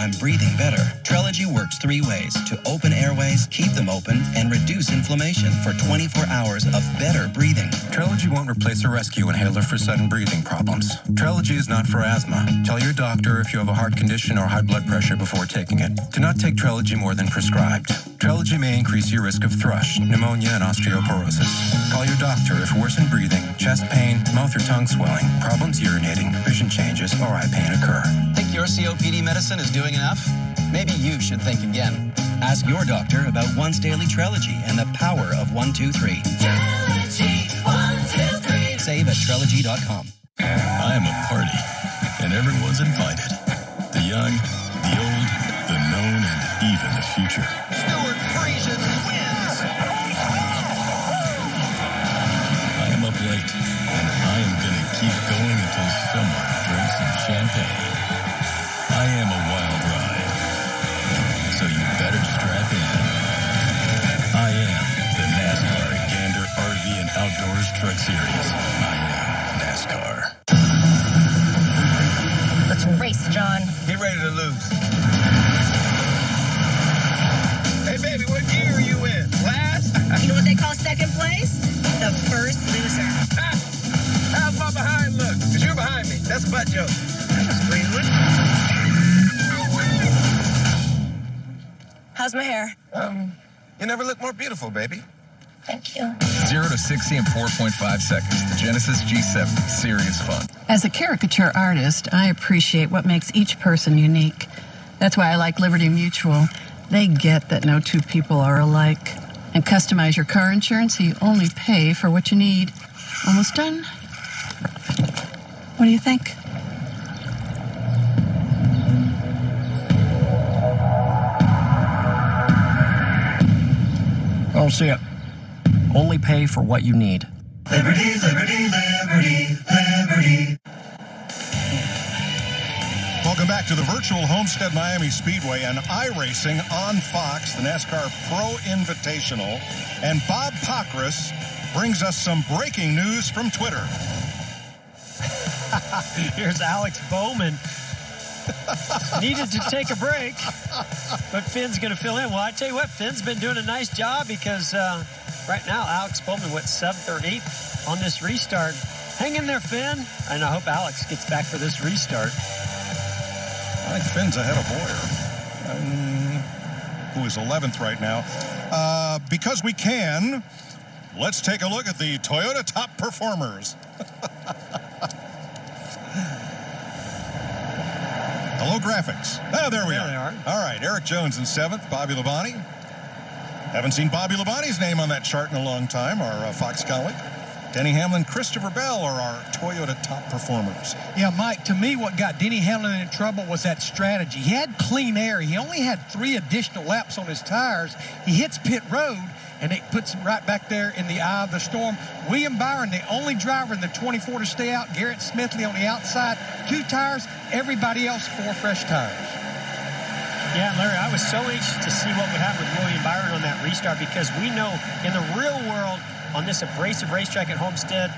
I'm breathing better. Trelegy works 3 ways to open airways, keep them open, and reduce inflammation for 24 hours of better breathing. Trelegy won't replace a rescue inhaler for sudden breathing problems. Trelegy is not for asthma. Tell your doctor if you have a heart condition or high blood pressure before taking it. Do not take Trelegy more than prescribed. Trelegy may increase your risk of thrush, pneumonia, and osteoporosis. Call your doctor if worsened breathing, chest pain, mouth or tongue swelling, problems urinating, vision changes, or eye pain occur. Think your COPD medicine is doing enough? Maybe you should think again. Ask your doctor about once daily Trelegy and the power of 123. Trelegy, 123. Save at Trelegy.com. I am a party, and everyone's invited. The young, the old, the known, and even the future. Stewart freezes and wins. I am up late, and I am going to keep going until someone drinks some champagne. I am a wild ride, so you better strap in. I am the NASCAR Gander RV and Outdoors Truck Series. I am NASCAR. Let's race, John. Get ready to lose. Hey, baby, what gear are you in? Last? You know what they call second place? The first loser. How's my behind look? Because you're behind me. That's a butt joke. How's my hair? You never look more beautiful, baby. Thank you. 0 to 60 in 4.5 seconds. The Genesis G7. Serious fun. As a caricature artist, I appreciate what makes each person unique. That's why I like Liberty Mutual. They get that no two people are alike. And customize your car insurance so you only pay for what you need. Almost done? What do you think? I don't see it. Only pay for what you need. Liberty, liberty, liberty, liberty. Welcome back to the virtual Homestead Miami Speedway and iRacing on Fox, the NASCAR Pro Invitational. And Bob Pockrass brings us some breaking news from Twitter. Here's Alex Bowman. Needed to take a break, but Finn's going to fill in. Well, I tell you what, Finn's been doing a nice job because right now Alex Bowman went 7th or 8th on this restart. Hang in there, Finn. And I hope Alex gets back for this restart. I think Finn's ahead of Boyer, who is 11th right now. Because we can, let's take a look at the Toyota top performers. Hello, graphics. Oh, there we are. All right, Eric Jones in 7th, Bobby Labonte. Haven't seen Bobby Labonte's name on that chart in a long time, our Fox colleague. Denny Hamlin, Christopher Bell are our Toyota top performers. Yeah, Mike, to me, what got Denny Hamlin in trouble was that strategy. He had clean air. He only had 3 additional laps on his tires. He hits pit road, and it puts him right back there in the eye of the storm. William Byron, the only driver in the 24 to stay out. Garrett Smithley on the outside, 2 tires. Everybody else, 4 fresh tires. Yeah, Larry, I was so anxious to see what would happen with William Byron on that restart because we know in the real world, on this abrasive racetrack at Homestead,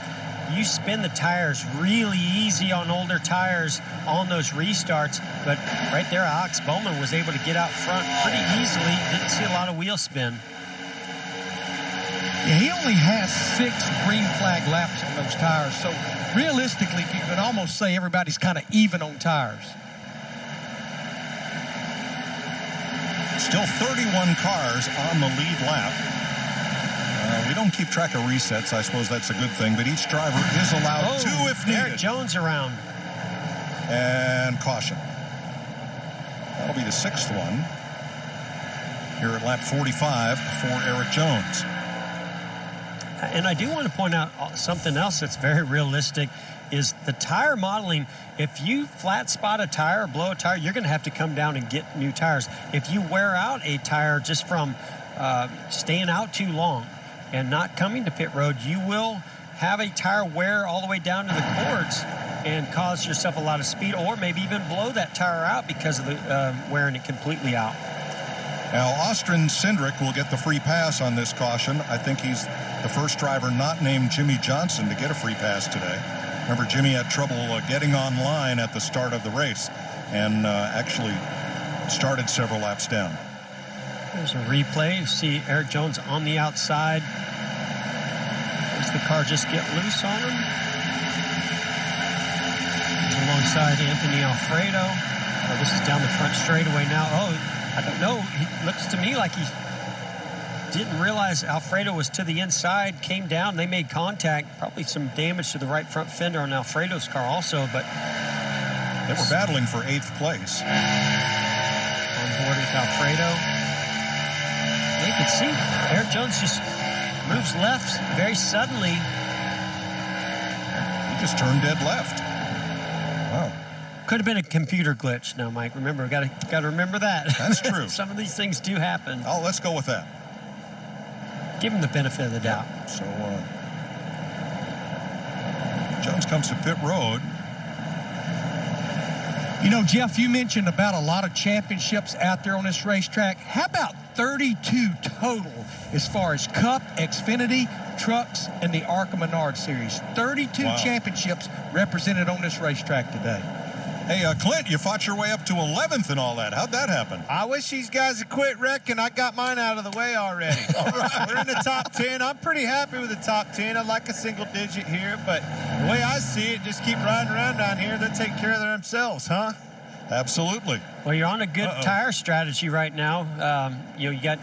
you spin the tires really easy on older tires on those restarts. But right there, Alex Bowman was able to get out front pretty easily. Didn't see a lot of wheel spin. Yeah, he only has 6 green flag laps on those tires. So realistically, you could almost say everybody's kind of even on tires. Still 31 cars on the lead lap. We don't keep track of resets. I suppose that's a good thing, but each driver is allowed 2 if needed. Eric Jones around. And caution. That'll be the 6th one here at lap 45 for Eric Jones. And I do want to point out something else that's very realistic is the tire modeling. If you flat spot a tire or blow a tire, you're going to have to come down and get new tires. If you wear out a tire just from staying out too long and not coming to pit road, you will have a tire wear all the way down to the cords and cause yourself a lot of speed, or maybe even blow that tire out because of the wearing it completely out. Now, Austin Cindric will get the free pass on this caution. I think he's the first driver not named Jimmy Johnson to get a free pass today. Remember, Jimmy had trouble getting online at the start of the race and actually started several laps down. There's a replay. You see Eric Jones on the outside. Does the car just get loose on him? He's alongside Anthony Alfredo. Oh, this is down the front straightaway now. Oh, I don't know. He looks to me like he didn't realize Alfredo was to the inside, came down, they made contact. Probably some damage to the right front fender on Alfredo's car also, but they were battling for 8th place. On board with Alfredo. You can see Eric Jones just moves left very suddenly. He just turned dead left. Wow. Could have been a computer glitch. No, Mike, remember, got to remember that. That's true. Some of these things do happen. Oh, let's go with that. Give him the benefit of the doubt. So Jones comes to pit road. You know, Jeff, you mentioned about a lot of championships out there on this racetrack. How about 32 total as far as Cup, Xfinity, Trucks, and the ARCA Menard Series? 32 championships represented on this racetrack today. Hey, Clint, you fought your way up to 11th and all that. How'd that happen? I wish these guys had quit wrecking. I got mine out of the way already. All right, we're in the top 10. I'm pretty happy with the top 10. I like a single digit here, but the way I see it, just keep riding around down here. They'll take care of themselves, huh? Absolutely. Well, you're on a good tire strategy right now. You got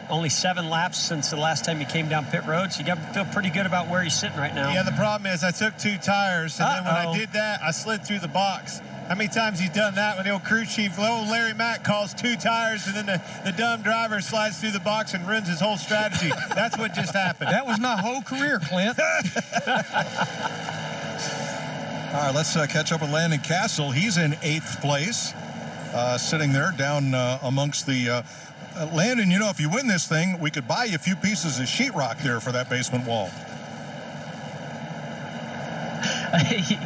only 7 laps since the last time you came down pit road, so you got to feel pretty good about where you're sitting right now. Yeah, the problem is I took 2 tires, and then when I did that, I slid through the box. How many times he's done that when the old crew chief, old Larry Mack, calls 2 tires, and then the dumb driver slides through the box and ruins his whole strategy? That's what just happened. That was my whole career, Clint. All right, let's catch up with Landon Castle. He's in 8th place, sitting there down amongst the... Landon, you know, if you win this thing, we could buy you a few pieces of sheetrock there for that basement wall.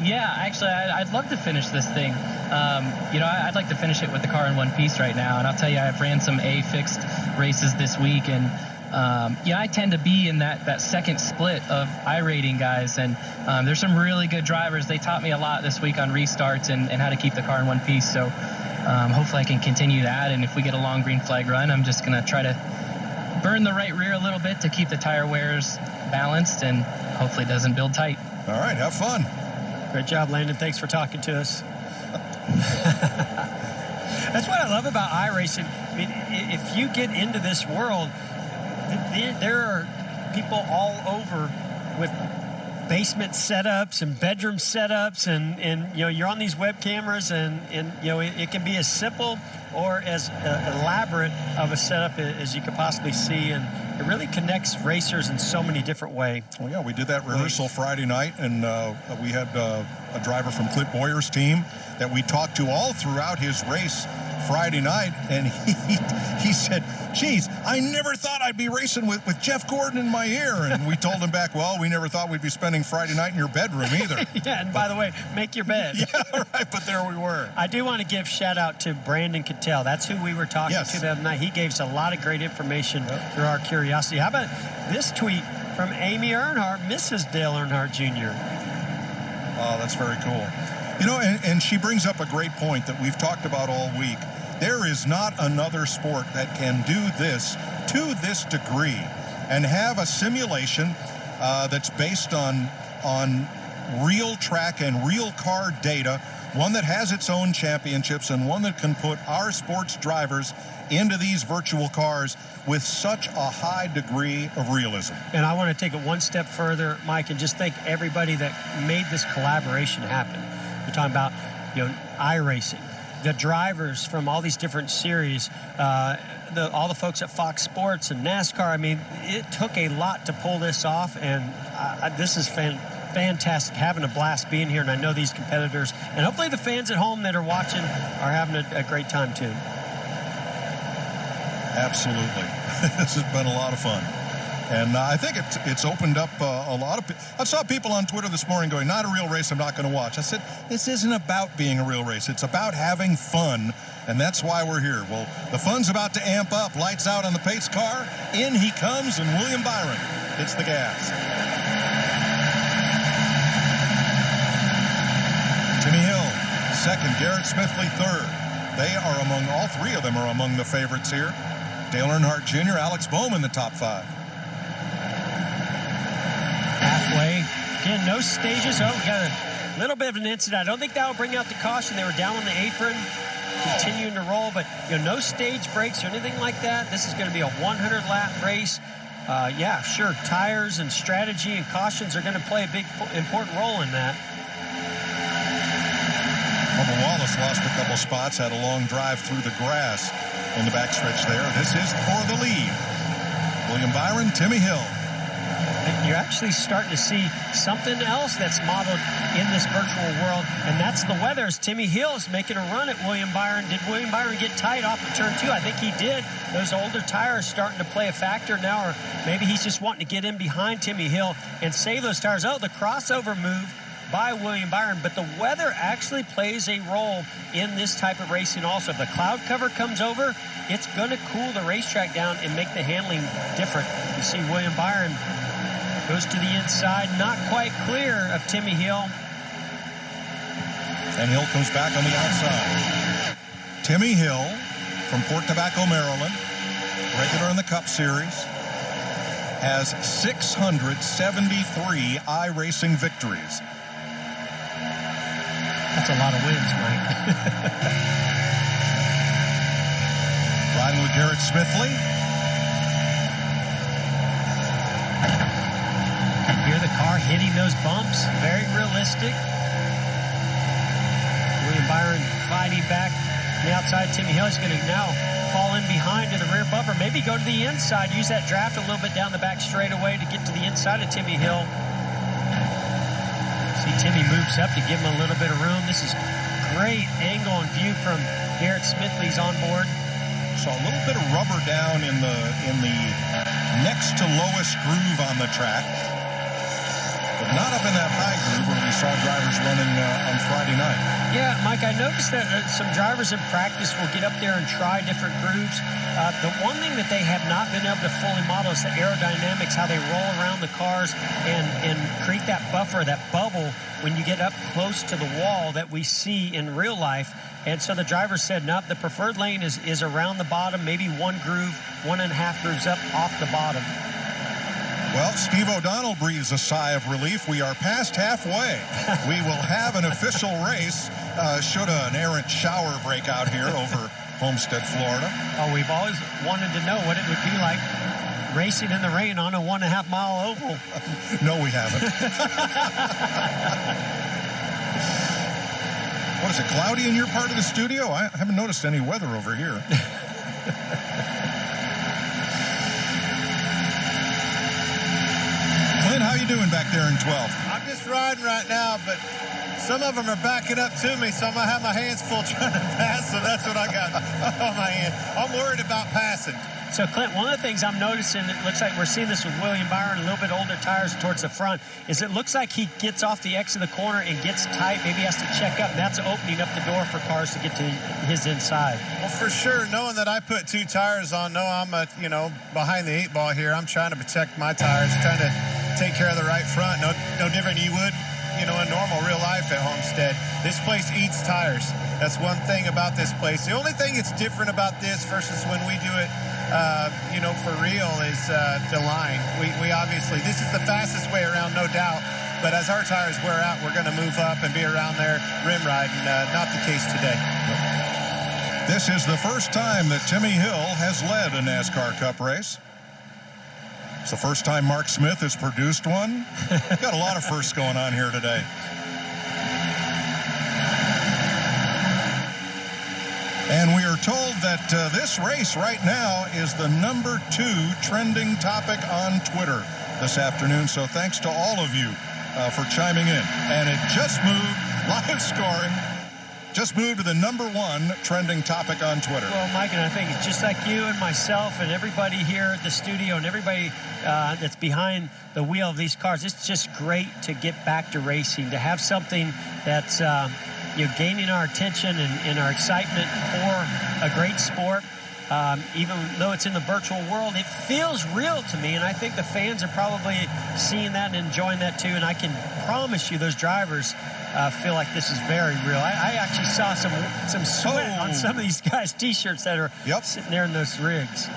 Yeah, actually, I'd love to finish this thing. You know, I'd like to finish it with the car in one piece right now. And I'll tell you, I've ran some A-fixed races this week. And, yeah, I tend to be in that second split of iRating guys. And there's some really good drivers. They taught me a lot this week on restarts and how to keep the car in one piece. So hopefully I can continue that. And if we get a long green flag run, I'm just going to try to burn the right rear a little bit to keep the tire wears balanced and hopefully it doesn't build tight. All right, have fun. Great job, Landon. Thanks for talking to us. That's what I love about iRacing. I mean, if you get into this world, there are people all over with basement setups and bedroom setups, and you know, you're on these web cameras, and you know, it can be as simple or as elaborate of a setup as you could possibly see, and it really connects racers in so many different ways. Well, yeah, we did that rehearsal Friday night, and we had a driver from Clint Boyer's team that we talked to all throughout his race Friday night, and he said, geez, I never thought I'd be racing with Jeff Gordon in my ear. And we told him back, well, we never thought we'd be spending Friday night in your bedroom either. Yeah, and by the way, make your bed. Yeah, right, but there we were. I do want to give shout out to Brandon Cattell. That's who we were talking to the other night. He gave us a lot of great information through our curiosity. How about this tweet from Amy Earnhardt, Mrs. Dale Earnhardt Jr.? Oh, that's very cool. You know, and she brings up a great point that we've talked about all week. There is not another sport that can do this to this degree and have a simulation that's based on real track and real car data, one that has its own championships and one that can put our sports drivers into these virtual cars with such a high degree of realism. And I want to take it one step further, Mike, and just thank everybody that made this collaboration happen. We're talking about, you know, iRacing, the drivers from all these different series, all the folks at Fox Sports and NASCAR. I mean, it took a lot to pull this off, and this is fantastic, having a blast being here, and I know these competitors, and hopefully the fans at home that are watching are having a great time too. Absolutely. This has been a lot of fun. And I think it's opened up a lot of people. I saw people on Twitter this morning going, not a real race, I'm not going to watch. I said, this isn't about being a real race. It's about having fun, and that's why we're here. Well, the fun's about to amp up. Lights out on the pace car. In he comes, and William Byron hits the gas. Timmy Hill, second. Garrett Smithley, third. They are among, all three of them are among the favorites here. Dale Earnhardt Jr., Alex Bowman, the top 5. Halfway. Again, no stages. Oh, we got a little bit of an incident. I don't think that will bring out the caution. They were down on the apron, continuing to roll, but no stage breaks or anything like that. This is going to be a 100-lap race. Yeah, sure, tires and strategy and cautions are going to play a big, important role in that. Bubba Wallace lost a couple spots, had a long drive through the grass in the backstretch there. This is for the lead. William Byron, Timmy Hill. You're actually starting to see something else that's modeled in this virtual world, and that's the weather. As Timmy Hill is making a run at William Byron. Did William Byron get tight off of turn 2? I think he did. Those older tires starting to play a factor now, or maybe he's just wanting to get in behind Timmy Hill and save those tires. Oh, the crossover move by William Byron, but the weather actually plays a role in this type of racing also. If the cloud cover comes over, it's going to cool the racetrack down and make the handling different. You see William Byron goes to the inside, not quite clear of Timmy Hill. And Hill comes back on the outside. Timmy Hill from Port Tobacco, Maryland, regular in the Cup Series, has 673 iRacing victories. That's a lot of wins, Mike. Riding with Garrett Smithley. Hear the car hitting those bumps. Very realistic. William Byron fighting back on the outside. Timmy Hill is going to now fall in behind to the rear bumper. Maybe go to the inside. Use that draft a little bit down the back straightaway to get to the inside of Timmy Hill. See Timmy moves up to give him a little bit of room. This is great angle and view from Garrett Smithley's on board. So a little bit of rubber down in the next to lowest groove on the track. But not up in that high groove where we saw drivers running on Friday night. Yeah, Mike, I noticed that some drivers in practice will get up there and try different grooves. The one thing that they have not been able to fully model is the aerodynamics, how they roll around the cars and create that buffer, that bubble when you get up close to the wall that we see in real life. And so the driver said, no, the preferred lane is around the bottom, maybe 1 groove, 1.5 grooves up off the bottom. Well, Steve O'Donnell breathes a sigh of relief. We are past halfway. We will have an official race should an errant shower break out here over Homestead, Florida. Oh, we've always wanted to know what it would be like racing in the rain on a 1.5-mile oval. No, we haven't. What is it, cloudy in your part of the studio? I haven't noticed any weather over here. Clint, how you doing back there in 12th? I'm just riding right now, but some of them are backing up to me, so I'm going to have my hands full trying to pass, so that's what I got on my hand. I'm worried about passing. So, Clint, one of the things I'm noticing, it looks like we're seeing this with William Byron, a little bit older tires towards the front, is it looks like he gets off the X of the corner and gets tight, maybe has to check up. That's opening up the door for cars to get to his inside. Well, for sure, knowing that I put 2 tires on, I'm behind the 8 ball here. I'm trying to protect my tires, trying to take care of the right front. No different than you would, in normal real life at Homestead. This place eats tires. That's one thing about this place. The only thing that's different about this versus when we do it, for real is the line. We obviously, this is the fastest way around, no doubt. But as our tires wear out, we're going to move up and be around there rim riding. Not the case today. This is the first time that Timmy Hill has led a NASCAR Cup race. It's the first time Mark Smith has produced one. Got a lot of firsts going on here today. And we are told that this race right now is the #2 trending topic on Twitter this afternoon. So thanks to all of you for chiming in. And it just moved, live scoring, just moved to the #1 trending topic on Twitter. Well, Mike, and I think it's just like you and myself and everybody here at the studio and everybody that's behind the wheel of these cars. It's just great to get back to racing, to have something that's gaining our attention and our excitement for a great sport. Even though it's in the virtual world, it feels real to me, and I think the fans are probably seeing that and enjoying that too. And I can promise you, those drivers feel like this is very real. I actually saw some sweat on some of these guys' T-shirts that are sitting there in those rigs.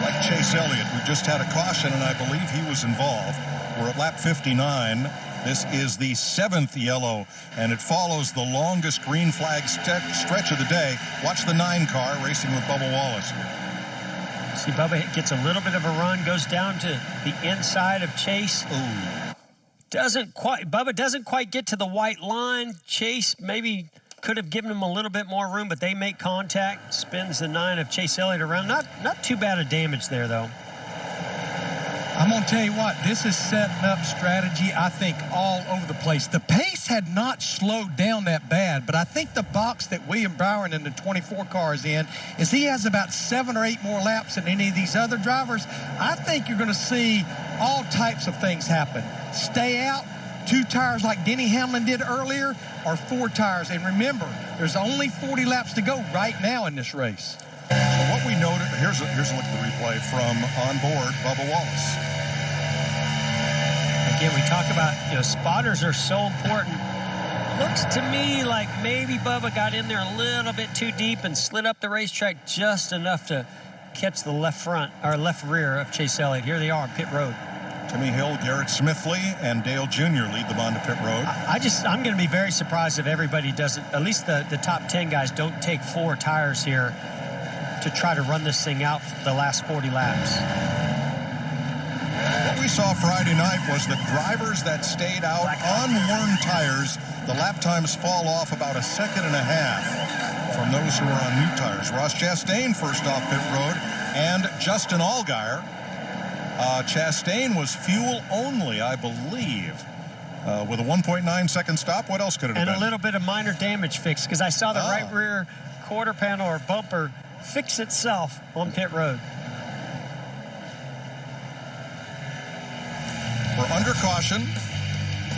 Like Chase Elliott, we just had a caution, and I believe he was involved. We're at lap 59. This is the 7th yellow, and it follows the longest green flag stretch of the day. Watch the 9 car racing with Bubba Wallace. See, Bubba gets a little bit of a run, goes down to the inside of Chase. Bubba doesn't quite get to the white line. Chase maybe could have given him a little bit more room, but they make contact. Spins the 9 of Chase Elliott around. Not too bad of damage there, though. I'm going to tell you what, this is setting up strategy, I think, all over the place. The pace had not slowed down that bad, but I think the box that William Brown in the 24 car is in is he has about 7 or 8 more laps than any of these other drivers. I think you're going to see all types of things happen. Stay out, 2 tires like Denny Hamlin did earlier, or 4 tires. And remember, there's only 40 laps to go right now in this race. So what we noted, here's a look at the replay from on board Bubba Wallace. Again, we talk about, spotters are so important. Looks to me like maybe Bubba got in there a little bit too deep and slid up the racetrack just enough to catch the left front or left rear of Chase Elliott. Here they are on pit road. Timmy Hill, Garrett Smithley, and Dale Jr. lead them on to pit road. I'm going to be very surprised if everybody doesn't, at least the top 10 guys don't take 4 tires here to try to run this thing out for the last 40 laps. What we saw Friday night was that drivers that stayed out on worn tires, the lap times fall off about 1.5 seconds from those who are on new tires. Ross Chastain first off pit road, and Justin Allgaier. Chastain was fuel only, I believe, with a 1.9 second stop. What else could it have been? And a little bit of minor damage fix, because I saw the right rear quarter panel or bumper fix itself on pit road. We're under caution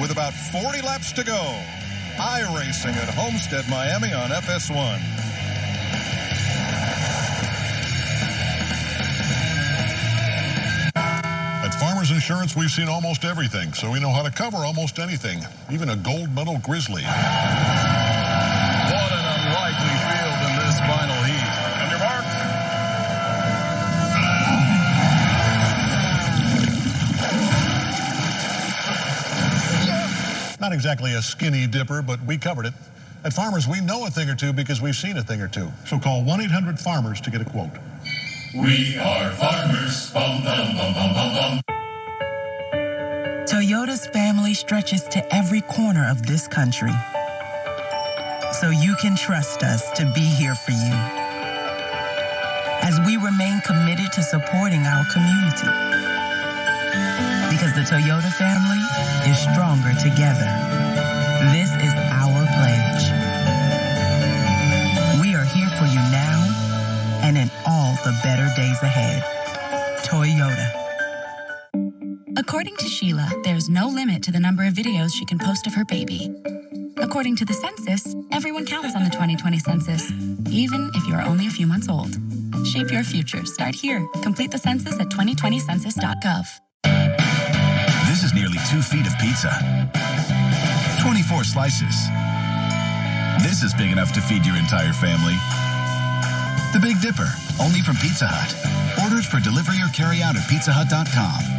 with about 40 laps to go. iRacing at Homestead, Miami on FS1. At Farmers Insurance, we've seen almost everything, so we know how to cover almost anything, even a gold medal grizzly. What an unlikely field in this final heat. On your mark. Not exactly a skinny dipper, but we covered it. At Farmers, we know a thing or two because we've seen a thing or two. So call 1-800-FARMERS to get a quote. We are farmers. Bum, bum, bum, bum, bum, bum. Toyota's family stretches to every corner of this country. So you can trust us to be here for you. As we remain committed to supporting our community. Because the Toyota family is stronger together. This is our pledge. We are here for you now and in all the better days ahead. Toyota. According to Sheila, there's no limit to the number of videos she can post of her baby. According to the census, everyone counts on the 2020 census, even if you are only a few months old. Shape your future. Start here. Complete the census at 2020census.gov. This is nearly 2 feet of pizza. 24 slices. This is big enough to feed your entire family. The Big Dipper, only from Pizza Hut. Orders for delivery or carry out at pizzahut.com.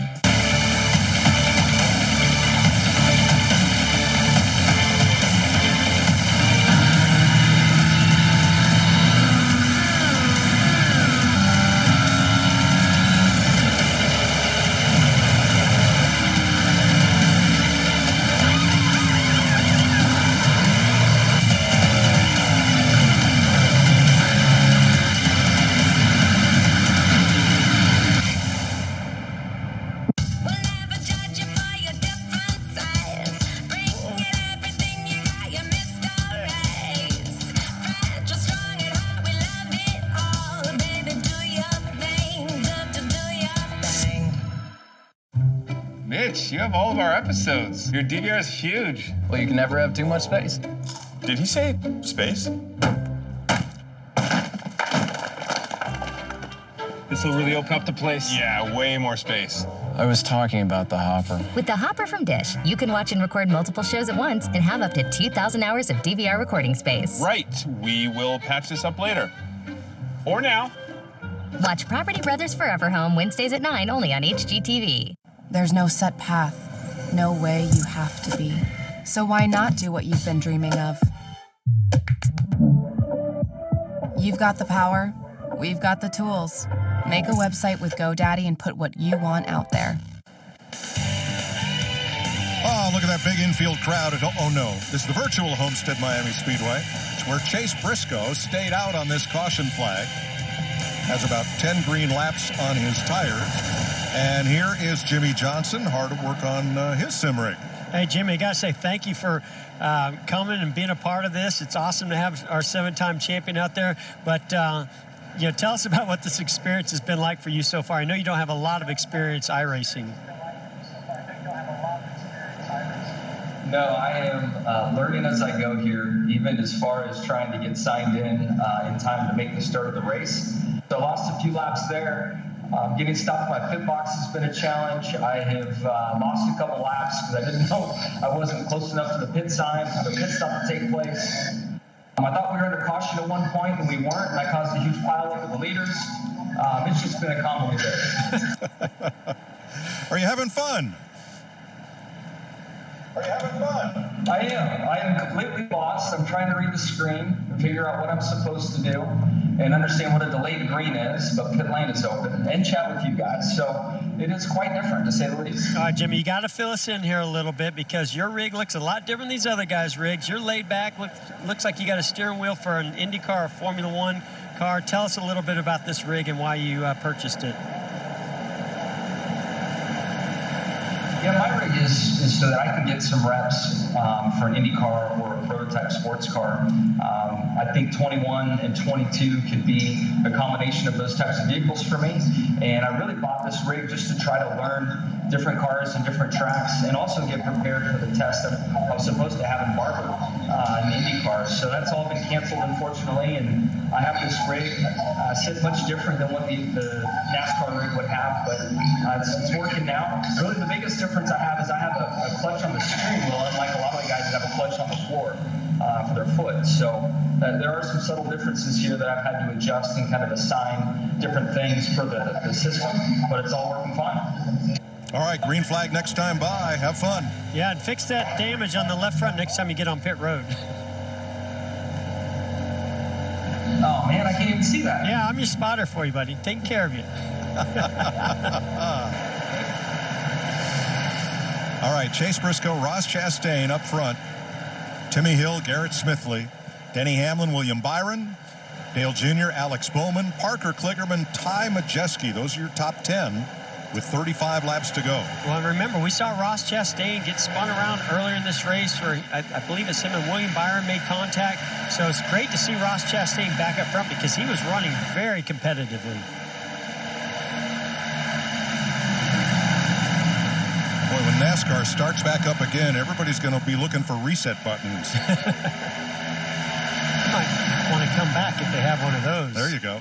Mitch, you have all of our episodes. Your DVR is huge. Well, you can never have too much space. Did he say space? This will really open up the place. Yeah, way more space. I was talking about the Hopper. With the Hopper from Dish, you can watch and record multiple shows at once and have up to 2,000 hours of DVR recording space. Right. We will patch this up later. Or now. Watch Property Brothers Forever Home Wednesdays at 9 only on HGTV. There's no set path, no way you have to be. So why not do what you've been dreaming of? You've got the power, we've got the tools. Make a website with GoDaddy and put what you want out there. Oh, look at that big infield crowd. Oh, no. This is the virtual Homestead Miami Speedway, where Chase Briscoe stayed out on this caution flag. Has about 10 green laps on his tires. And here is Jimmy Johnson, hard at work on his sim rig. Hey, Jimmy, I got to say thank you for coming and being a part of this. It's awesome to have our 7-time champion out there. But, tell us about what this experience has been like for you so far. I know you don't have a lot of experience iRacing. No, I am learning as I go here, even as far as trying to get signed in time to make the start of the race. So I lost a few laps there. Getting stopped in my pit box has been a challenge. I have lost a couple laps because I didn't know I wasn't close enough to the pit sign for the pit stop to take place. I thought we were under caution at one point, and we weren't, and I caused a huge pileup of the leaders. It's just been a comedy there. Are you having fun? Are you having fun? I am. I am completely lost. I'm trying to read the screen and figure out what I'm supposed to do and understand what a delayed green is, but pit lane is open, and chat with you guys. So it is quite different, to say the least. All right, Jimmy, you got to fill us in here a little bit because your rig looks a lot different than these other guys' rigs. You're laid back. Looks like you got a steering wheel for an IndyCar or Formula One car. Tell us a little bit about this rig and why you purchased it. Yeah, my rig is so that I can get some reps for an IndyCar or a prototype sports car. I think 21 and 22 could be a combination of those types of vehicles for me. And I really bought this rig just to try to learn different cars and different tracks and also get prepared for the test that I was supposed to have in Barber in the IndyCar. So that's all been canceled, unfortunately. And I have this rig sit much different than what the NASCAR rig would have, but it's working now. Really, the biggest difference I have is I have a clutch on the steering wheel, unlike a lot of the guys that have a clutch on the floor for their foot. So there are some subtle differences here that I've had to adjust and kind of assign different things for the system, but it's all working fine. All right, green flag next time by. Have fun. Yeah, and fix that damage on the left front next time you get on pit road. Oh, man, I can't even see that. Yeah, I'm your spotter for you, buddy. Taking care of you. All right, Chase Briscoe, Ross Chastain up front. Timmy Hill, Garrett Smithley, Denny Hamlin, William Byron, Dale Jr., Alex Bowman, Parker Kligerman, Ty Majeski. Those are your top 10 with 35 laps to go. Well, remember, we saw Ross Chastain get spun around earlier in this race where I believe it's him and William Byron made contact. So it's great to see Ross Chastain back up front because he was running very competitively. Boy, when NASCAR starts back up again, everybody's going to be looking for reset buttons. They might want to come back if they have one of those. There you go.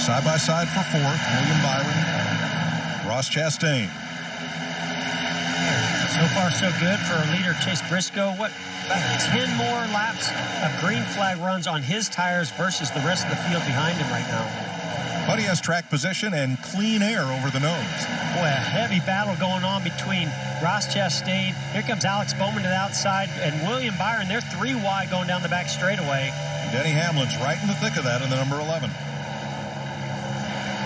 Side by side for fourth, William Byron, Ross Chastain. So far, so good for our leader, Chase Briscoe. What, about 10 more laps of green flag runs on his tires versus the rest of the field behind him right now. But he has track position and clean air over the nose. Boy, a heavy battle going on between Ross Chastain. Here comes Alex Bowman to the outside, and William Byron. They're 3 wide going down the back straightaway. Denny Hamlin's right in the thick of that in the number 11.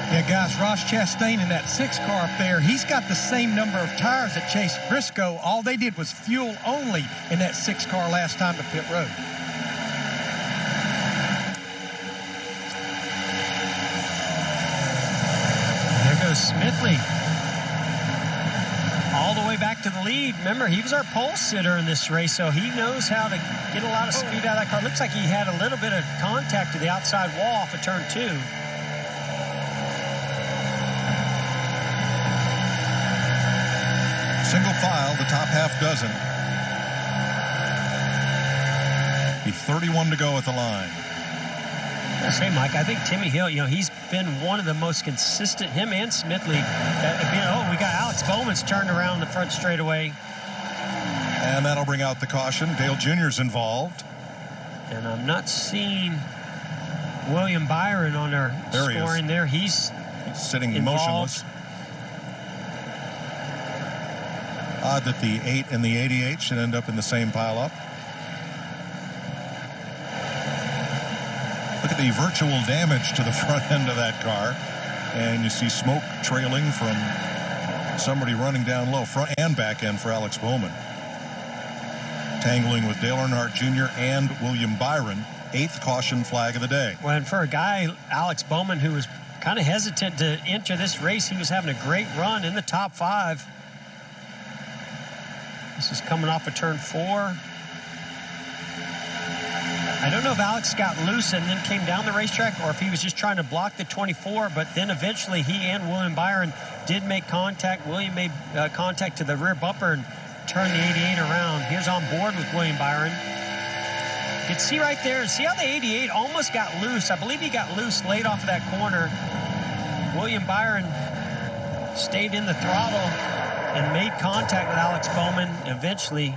Yeah, guys, Ross Chastain in that 6 car up there, he's got the same number of tires that Chase Briscoe. All they did was fuel only in that 6 car last time to pit road. There goes Smithley. All the way back to the lead. Remember, he was our pole sitter in this race, so he knows how to get a lot of speed out of that car. Looks like he had a little bit of contact to the outside wall off of turn 2. Single file, the top half dozen. 31 to go at the line. I say, Mike, I think Timmy Hill, he's been one of the most consistent, him and Smithley. We got Alex Bowman's turned around the front straightaway. And that'll bring out the caution. Dale Jr.'s involved. And I'm not seeing William Byron on our scoring there. He's sitting involved. motionless. Odd that the 8 and the 88 should end up in the same pile up. Look at the virtual damage to the front end of that car. And you see smoke trailing from somebody running down low, front and back end for Alex Bowman. Tangling with Dale Earnhardt Jr. and William Byron. 8th caution flag of the day. Well, and for a guy, Alex Bowman, who was kind of hesitant to enter this race, he was having a great run in the top 5. This is coming off of turn 4. I don't know if Alex got loose and then came down the racetrack or if he was just trying to block the 24, but then eventually he and William Byron did make contact. William made contact to the rear bumper and turned the 88 around. Here's on board with William Byron. You can see right there, see how the 88 almost got loose. I believe he got loose late off of that corner. William Byron stayed in the throttle and made contact with Alex Bowman. Eventually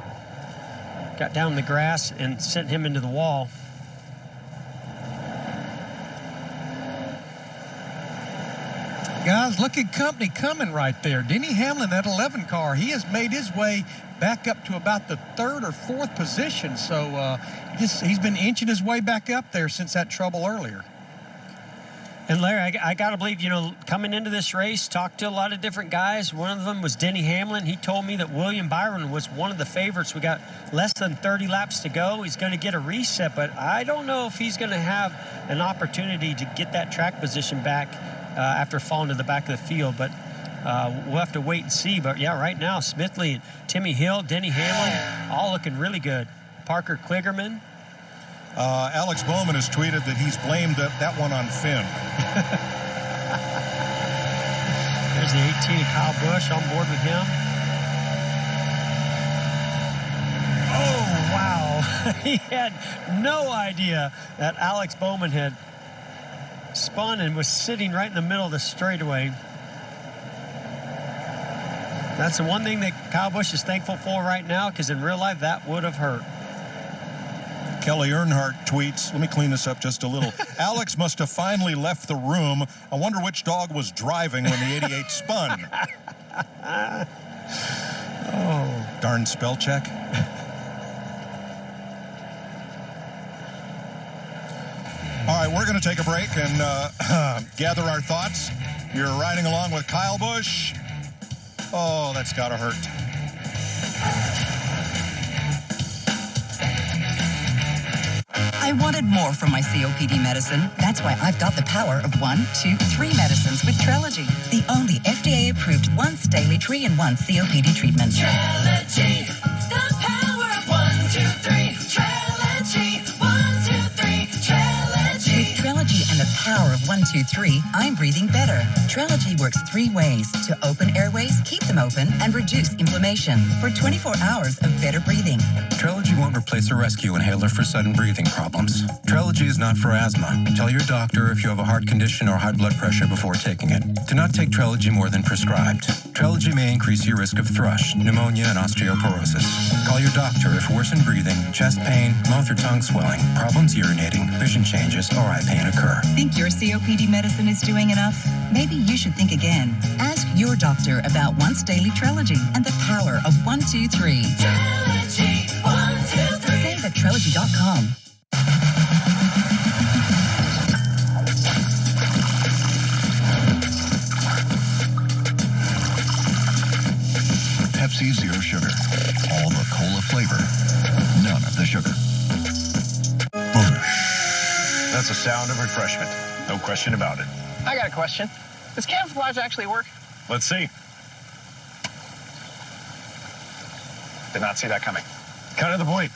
got down in the grass and sent him into the wall. Guys, look at company coming right there. Denny Hamlin, that 11 car, he has made his way back up to about the 3rd or 4th position. So he's been inching his way back up there since that trouble earlier. And Larry, I got to believe, coming into this race, talked to a lot of different guys. One of them was Denny Hamlin. He told me that William Byron was one of the favorites. We got less than 30 laps to go. He's going to get a reset, but I don't know if he's going to have an opportunity to get that track position back after falling to the back of the field. But we'll have to wait and see. But, yeah, right now, Smithley, Timmy Hill, Denny Hamlin, all looking really good. Parker Kligerman. Alex Bowman has tweeted that he's blamed that one on Finn. There's the 18 of Kyle Busch on board with him. Oh, wow. He had no idea that Alex Bowman had spun and was sitting right in the middle of the straightaway. That's the one thing that Kyle Busch is thankful for right now, because in real life, that would have hurt. Kelly Earnhardt tweets, let me clean this up just a little. Alex must have finally left the room. I wonder which dog was driving when the 88 spun. Oh. Darn spell check. All right, we're going to take a break and gather our thoughts. You're riding along with Kyle Busch. Oh, that's got to hurt. I wanted more from my COPD medicine. That's why I've got the power of 1, 2, 3 medicines with Trelegy, the only FDA-approved once daily 3-in-1 COPD treatment. Trelegy, the power of 1, 2, 3. Trelegy, 1, 2, 3. Trelegy. With Trelegy and the power of 1, 2, 3, I'm breathing better. Trelegy works 3 ways: to open airways, keep them open, and reduce inflammation for 24 hours of better breathing. Trelegy won't replace a rescue inhaler for sudden breathing problems. Trelegy is not for asthma. Tell your doctor if you have a heart condition or high blood pressure before taking it. Do not take Trelegy more than prescribed. Trelegy may increase your risk of thrush, pneumonia, and osteoporosis. Call your doctor if worsened breathing, chest pain, mouth or tongue swelling, problems urinating, vision changes, or eye pain occur. Think your COPD medicine is doing enough? Maybe you should think again. Ask your doctor about once daily Trelegy and the power of 1, 2, 3. Trelegy, 1, 2, 3. Save at Trelegy.com. Pepsi Zero Sugar. All the cola flavor, none of the sugar. That's the sound of refreshment. No question about it. I got a question. Does camouflage actually work? Let's see. Did not see that coming. Kind of the point.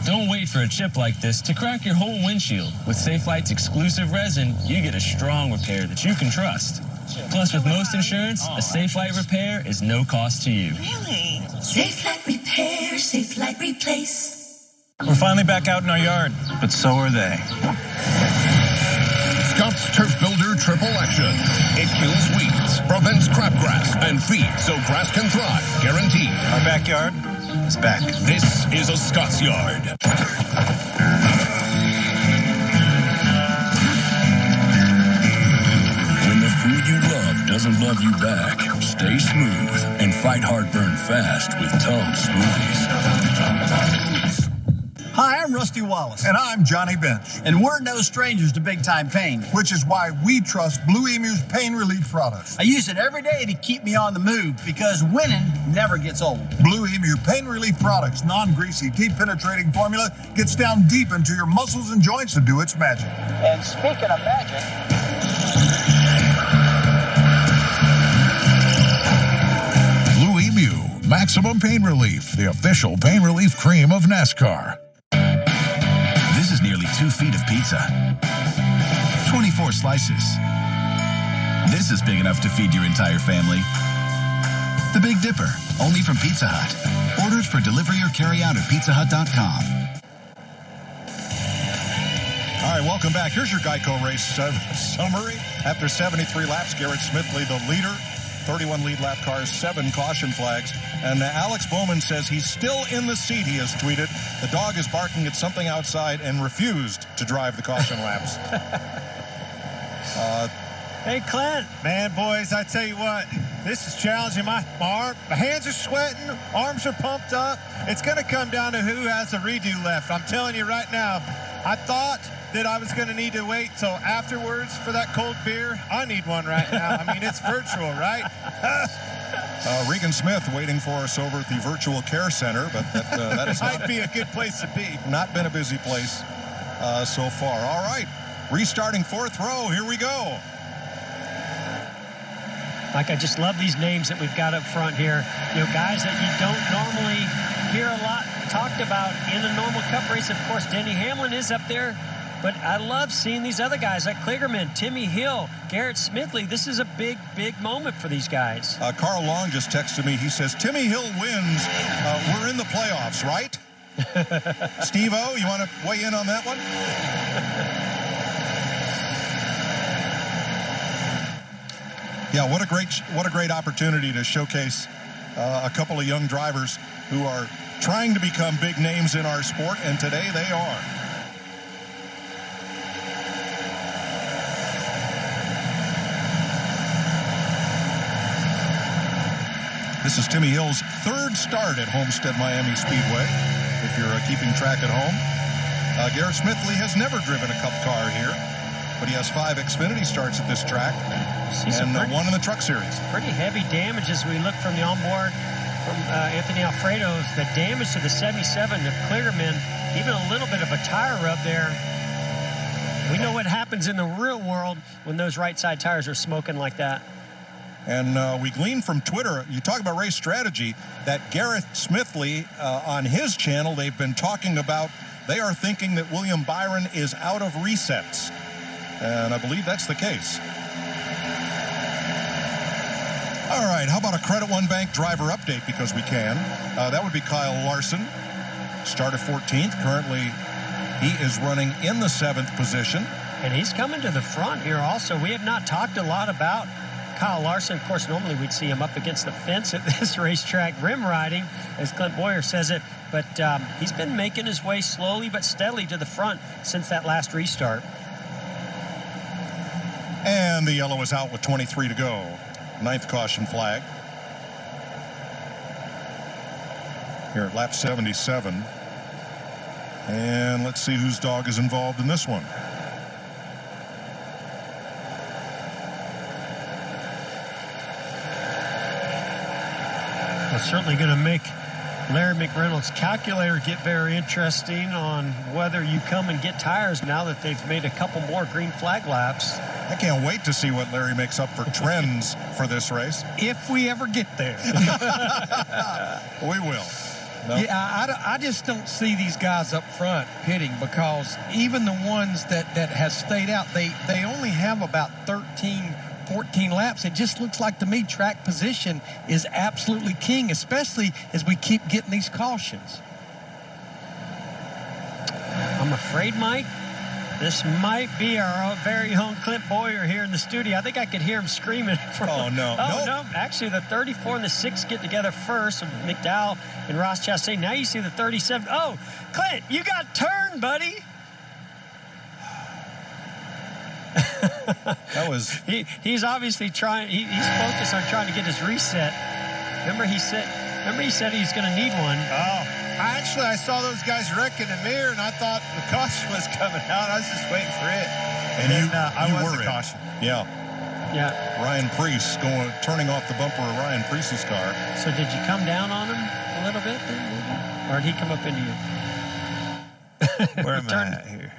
Don't wait for a chip like this to crack your whole windshield. With Safelite's exclusive resin, you get a strong repair that you can trust. Plus, with most insurance, a Safelite repair is no cost to you. Really? Safelite repair, Safelite replace. We're finally back out in our yard, but so are they. Scott's Turf Builder Triple Action. It kills weeds, prevents crabgrass, and feeds so grass can thrive. Guaranteed. Our backyard is back. This is a Scott's yard. When the food you love doesn't love you back, stay smooth and fight heartburn fast with Tums Smoothies. Hi, I'm Rusty Wallace. And I'm Johnny Bench. And we're no strangers to big-time pain. Which is why we trust Blue Emu's pain relief products. I use it every day to keep me on the move because winning never gets old. Blue Emu pain relief products, non-greasy, deep-penetrating formula gets down deep into your muscles and joints to do its magic. And speaking of magic... Blue Emu, maximum pain relief, the official pain relief cream of NASCAR. This is nearly 2 feet of pizza. 24 slices. This is big enough to feed your entire family. The Big Dipper, only from Pizza Hut. Orders for delivery or carry out at pizzahut.com. All right, welcome back. Here's your Geico race summary. After 73 laps, Garrett Smithley, the leader. 31 lead lap cars, 7 caution flags. And Alex Bowman says he's still in the seat, he has tweeted. The dog is barking at something outside and refused to drive the caution laps. Hey, Clint. Man, boys, I tell you what, this is challenging. My hands are sweating, arms are pumped up. It's going to come down to who has a redo left. I'm telling you right now, I thought that I was going to need to wait till afterwards for that cold beer. I need one right now. I mean, it's virtual, right? Regan Smith waiting for us over at the Virtual Care Center, but that is might be a good place to be. Not been a busy place so far. All right, restarting fourth row. Here we go. Like, I just love these names that we've got up front here. You know, guys that you don't normally hear a lot talked about in a normal Cup race. Of course, Denny Hamlin is up there. But I love seeing these other guys like Kligerman, Timmy Hill, Garrett Smithley. This is a big, big moment for these guys. Carl Long just texted me. He says, Timmy Hill wins. We're in the playoffs, right? Steve-O, you want to weigh in on that one? Yeah, what a great opportunity to showcase a couple of young drivers who are trying to become big names in our sport, and today they are. This is Timmy Hill's third start at Homestead Miami Speedway, if you're keeping track at home. Garrett Smithley has never driven a Cup car here, but he has 5 Xfinity starts at this track and 1 in the Truck Series. Pretty heavy damage as we look from the onboard from Anthony Alfredo's. The damage to the 77 of Kligerman, even a little bit of a tire rub there. We know what happens in the real world when those right side tires are smoking like that. And we gleaned from Twitter, you talk about race strategy, that Garrett Smithley on his channel, they've been talking about, they are thinking that William Byron is out of resets. And I believe that's the case. All right, how about a Credit One Bank driver update, because we can. That would be Kyle Larson, started 14th. Currently, he is running in the 7th position. And he's coming to the front here also. We have not talked a lot about Kyle Larson. Of course, normally we'd see him up against the fence at this racetrack, rim riding, as Clint Boyer says it. But he's been making his way slowly but steadily to the front since that last restart. And the yellow is out with 23 to go. 9th caution flag. Here at lap 77. And let's see whose dog is involved in this one. Well, it's certainly going to make Larry McReynolds' calculator get very interesting on whether you come and get tires now that they've made a couple more green flag laps. I can't wait to see what Larry makes up for trends for this race. If we ever get there. We will. No? Yeah, I just don't see these guys up front pitting, because even the ones that has stayed out, they only have about 13, 14 laps. It just looks like to me track position is absolutely king, especially as we keep getting these cautions. I'm afraid, Mike, this might be our very own Clint Boyer here in the studio. I think I could hear him screaming. Oh, no. Oh, no. Actually, the 34 and the 6 get together first. McDowell and Ross Chastain. Now you see the 37. Oh, Clint, you got turned, buddy. That was... He's obviously trying. He's focused on trying to get his reset. Remember he said he's going to need one. Oh. I saw those guys wreck in the mirror, and I thought the caution was coming out. I was just waiting for it. And I you was were the in. caution. Yeah. Ryan Preece turning off the bumper of Ryan Preece's car. So did you come down on him a little bit then, maybe? Or did he come up into you? Where am I at here?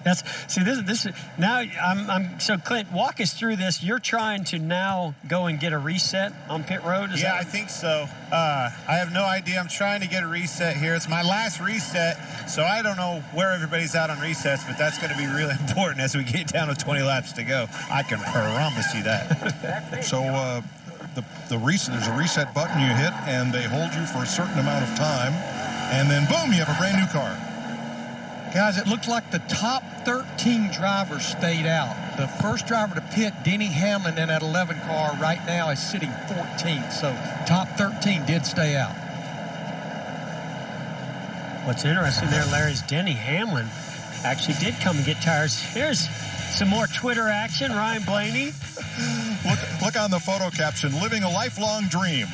This now I'm so Clint, walk us through this. You're trying to now go and get a reset on pit road. I think so. I have no idea. I'm trying to get a reset here. It's my last reset, so I don't know where everybody's at on resets, but that's going to be really important as we get down to 20 laps to go. I can promise you that. So there's a reset button you hit, and they hold you for a certain amount of time, and then boom, you have a brand new car. Guys, it looked like the top 13 drivers stayed out. The first driver to pit, Denny Hamlin, in that 11 car right now is sitting 14th. So top 13 did stay out. What's interesting there, Larry, is Denny Hamlin actually did come and get tires. Here's some more Twitter action. Ryan Blaney. Look on the photo caption, living a lifelong dream.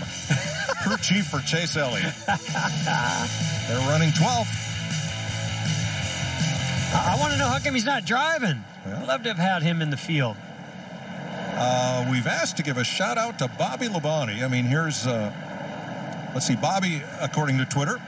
Crew chief for Chase Elliott. They're running 12th. I want to know how come he's not driving. I'd love to have had him in the field. We've asked to give a shout out to Bobby Labonte. I mean, here's, let's see, Bobby, according to Twitter,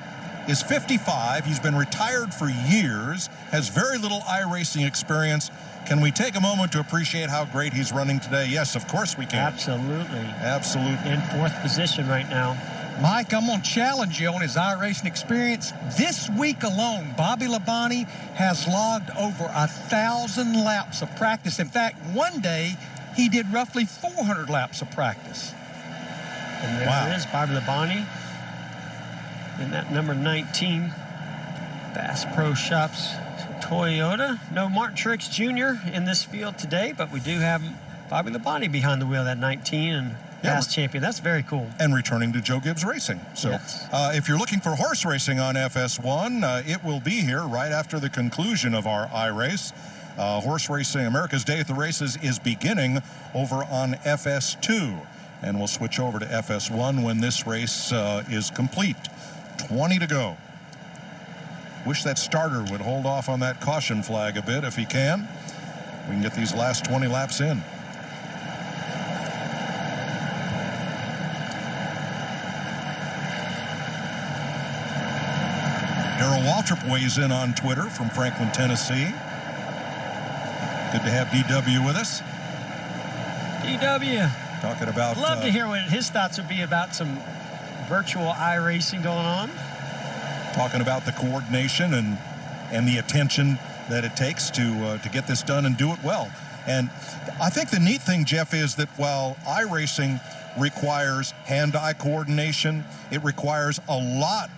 is 55. He's been retired for years, has very little iRacing experience. Can we take a moment to appreciate how great he's running today? Yes, of course we can. Absolutely. Absolutely. In 4th position right now. Mike, I'm going to challenge you on his iRacing experience. This week alone, Bobby Labonte has logged over 1,000 laps of practice. In fact, one day, he did roughly 400 laps of practice. And there it is, Bobby Labonte. In that number 19, Bass Pro Shops Toyota. No Martin Truex Jr. in this field today, but we do have Bobby Labonte behind the wheel, that 19, and past champion. That's very cool. And returning to Joe Gibbs Racing. So if you're looking for horse racing on FS1, it will be here right after the conclusion of our iRace. Horse racing, America's Day at the Races, is beginning over on FS2. And we'll switch over to FS1 when this race is complete. 20 to go. Wish that starter would hold off on that caution flag a bit if he can. We can get these last 20 laps in. Darrell Waltrip weighs in on Twitter from Franklin, Tennessee. Good to have DW with us. DW. Talking about... Love to hear what his thoughts would be about some virtual iRacing going on. Talking about the coordination and the attention that it takes to get this done and do it well. And I think the neat thing, Jeff, is that while iRacing requires hand-eye coordination, it requires a lot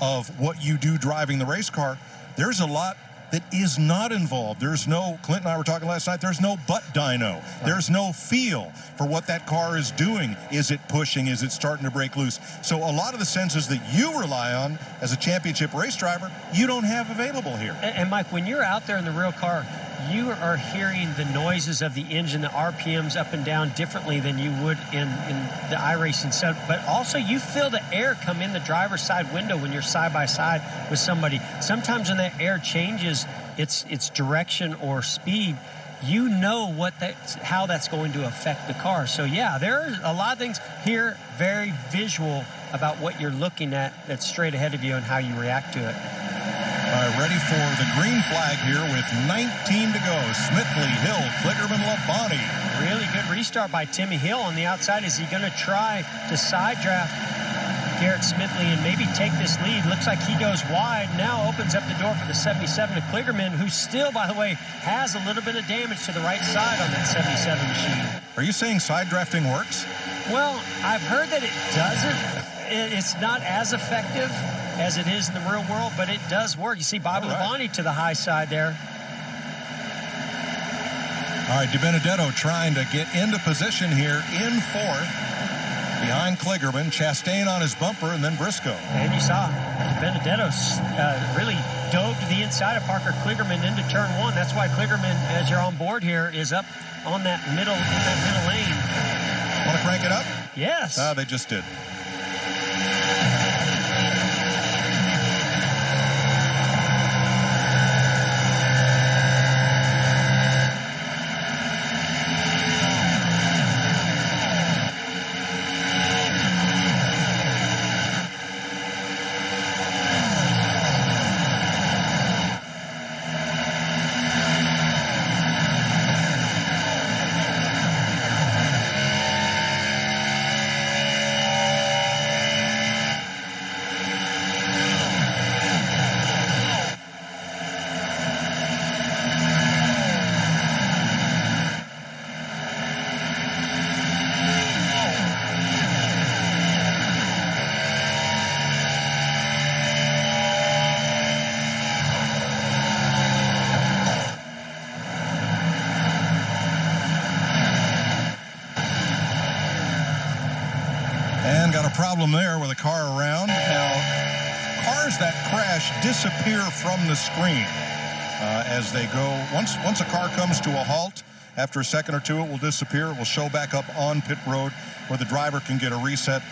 of what you do driving the race car, there's a lot that is not involved. There's no, Clint and I were talking last night, there's no butt dyno. There's no feel for what that car is doing. Is it pushing? Is it starting to break loose? So a lot of the senses that you rely on as a championship race driver, you don't have available here. And Mike, when you're out there in the real car, you are hearing the noises of the engine, the RPMs up and down differently than you would in the iRacing set. But also you feel the air come in the driver's side window when you're side by side with somebody. Sometimes when that air changes its direction or speed, you know how that's going to affect the car. So yeah, there are a lot of things here, very visual about what you're looking at that's straight ahead of you and how you react to it. All right, ready for the green flag here with 19 to go. Smithley, Hill, Klickerman, Labonte. Really good restart by Timmy Hill on the outside. Is he going to try to side draft Garrett Smithley and maybe take this lead? Looks like he goes wide. Now opens up the door for the 77 to Klickerman, who still, by the way, has a little bit of damage to the right side on that 77 machine. Are you saying side drafting works? Well, I've heard that it doesn't. It's not as effective. as it is in the real world, but it does work. You see Bobby Labonte to the high side there. All right, DiBenedetto trying to get into position here in fourth. Behind Kligerman, Chastain on his bumper, and then Briscoe. And you saw DiBenedetto really dove to the inside of Parker Kligerman into turn one. That's why Kligerman, as you're on board here, is up on that middle lane. Want to crank it up? Yes. They just did. Problem there with a car around. Now, cars that crash disappear from the screen as they go. Once a car comes to a halt, after a second or two, it will disappear. It will show back up on pit road where the driver can get a reset.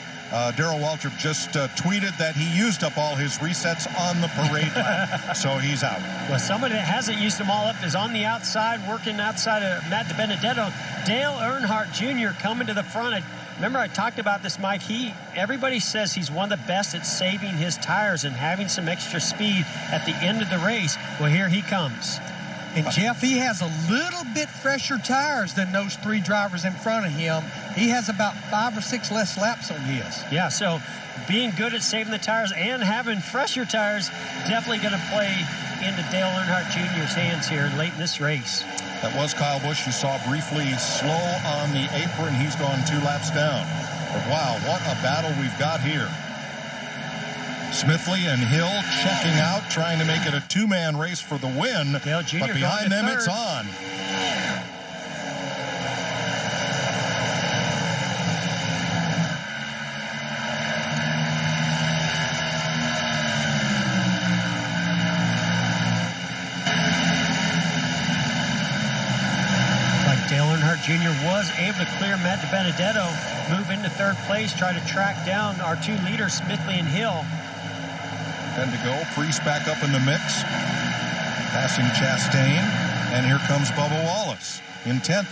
Darrell Waltrip just tweeted that he used up all his resets on the parade lap, so he's out. Well, somebody that hasn't used them all up is on the outside, working outside of Matt DiBenedetto. Dale Earnhardt Jr. coming to the front. Remember, I talked about this, Mike. Everybody says he's one of the best at saving his tires and having some extra speed at the end of the race. Well, here he comes. And, Jeff, he has a little bit fresher tires than those three drivers in front of him. He has about 5 or 6 less laps on his. Yeah, so being good at saving the tires and having fresher tires definitely going to play into Dale Earnhardt Jr.'s hands here late in this race. That was Kyle Busch. You saw briefly slow on the apron. He's gone 2 laps down. But wow, what a battle we've got here. Smithley and Hill checking out, trying to make it a 2-man race for the win. Dale Jr. But behind them, it's on. Dale Earnhardt Jr. was able to clear Matt DiBenedetto, move into third place, try to track down our 2 leaders, Smithley and Hill. 10 to go. Priest back up in the mix, passing Chastain, and here comes Bubba Wallace in 10th.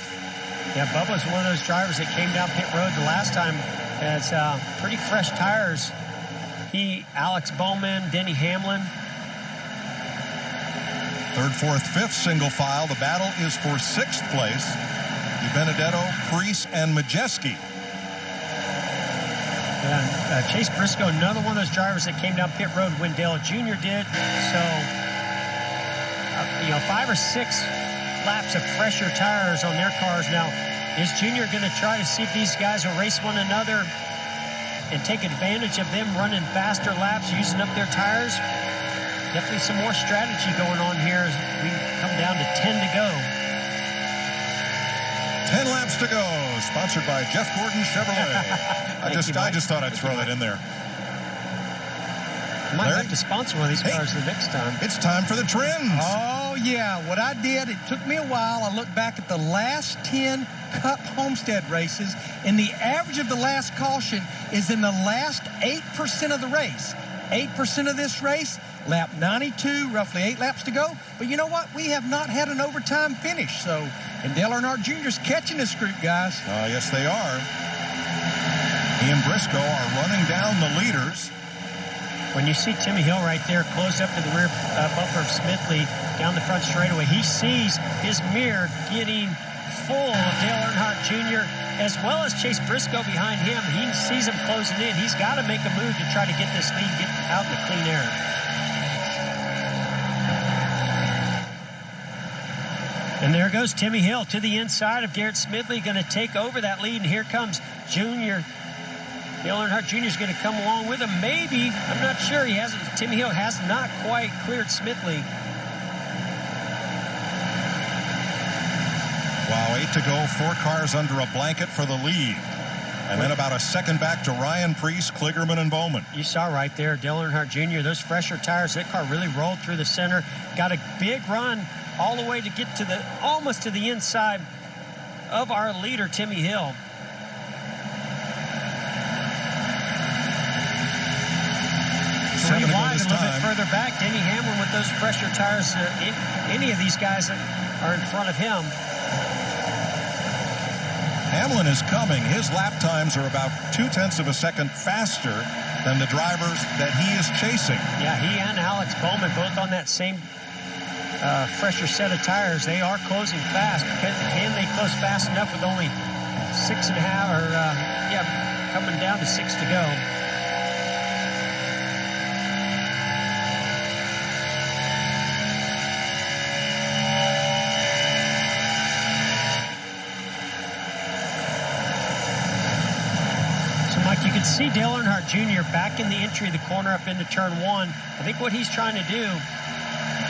Yeah, Bubba's one of those drivers that came down pit road the last time. Has pretty fresh tires. Alex Bowman, Denny Hamlin. 3rd, 4th, 5th single file. The battle is for 6th place. DiBenedetto, Priest, and Majeski. And Chase Briscoe, another one of those drivers that came down pit road when Dale Jr. did. So, 5 or 6 laps of fresher tires on their cars. Now, is Jr. going to try to see if these guys will race one another and take advantage of them running faster laps, using up their tires? Definitely some more strategy going on here as we come down to 10 to go. 10 laps to go, sponsored by Jeff Gordon Chevrolet. I just thought I'd throw that in there. Might have to sponsor one of these cars the next time. It's time for the trends. Oh, yeah. What I did, it took me a while. I looked back at the last 10 Cup Homestead races, and the average of the last caution is in the last 8% of the race. 8% of this race, lap 92, roughly 8 laps to go. But you know what? We have not had an overtime finish. So, and Dale Earnhardt Jr.'s catching this group, guys. Yes, they are. He and Briscoe are running down the leaders. When you see Timmy Hill right there, close up to the rear bumper of Smithley down the front straightaway, he sees his mirror getting full of Dale Earnhardt Jr. as well as Chase Briscoe behind him. He sees him closing in. He's got to make a move to try to get this lead, get out in the clean air. And there goes Timmy Hill to the inside of Garrett Smithley, going to take over that lead. And here comes Junior Dale Earnhardt Jr. is going to come along with him. Maybe. I'm not sure. He hasn't. Timmy Hill has not quite cleared Smithley. Wow, 8 to go. 4 cars under a blanket for the lead. And then about a second back to Ryan Preece, Kligerman, and Bowman. You saw right there, Dale Earnhardt Jr., those fresher tires, that car really rolled through the center. Got a big run all the way to get to the, almost to the inside of our leader, Timmy Hill. Three wide, a little bit further back. Denny Hamlin with those fresher tires. Any of these guys that are in front of him. Hamlin is coming. His lap times are about 0.2 of a second faster than the drivers that he is chasing. Yeah, he and Alex Bowman both on that same fresher set of tires. They are closing fast. Can they close fast enough with only 6.5 or coming down to 6 to go? You can see Dale Earnhardt Jr. back in the entry of the corner up into turn 1. I think what he's trying to do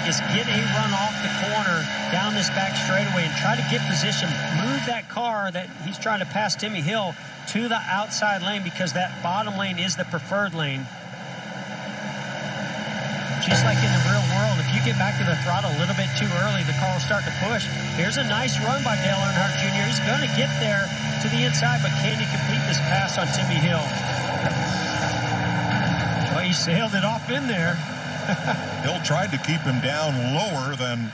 is get a run off the corner down this back straightaway and try to get position, move that car that he's trying to pass Timmy Hill to the outside lane, because that bottom lane is the preferred lane. Just like in the real world, if you get back to the throttle a little bit too early, the car will start to push. Here's a nice run by Dale Earnhardt Jr. He's going to get there to the inside, but can he complete this pass on Timmy Hill? Well, he sailed it off in there. Hill tried to keep him down lower than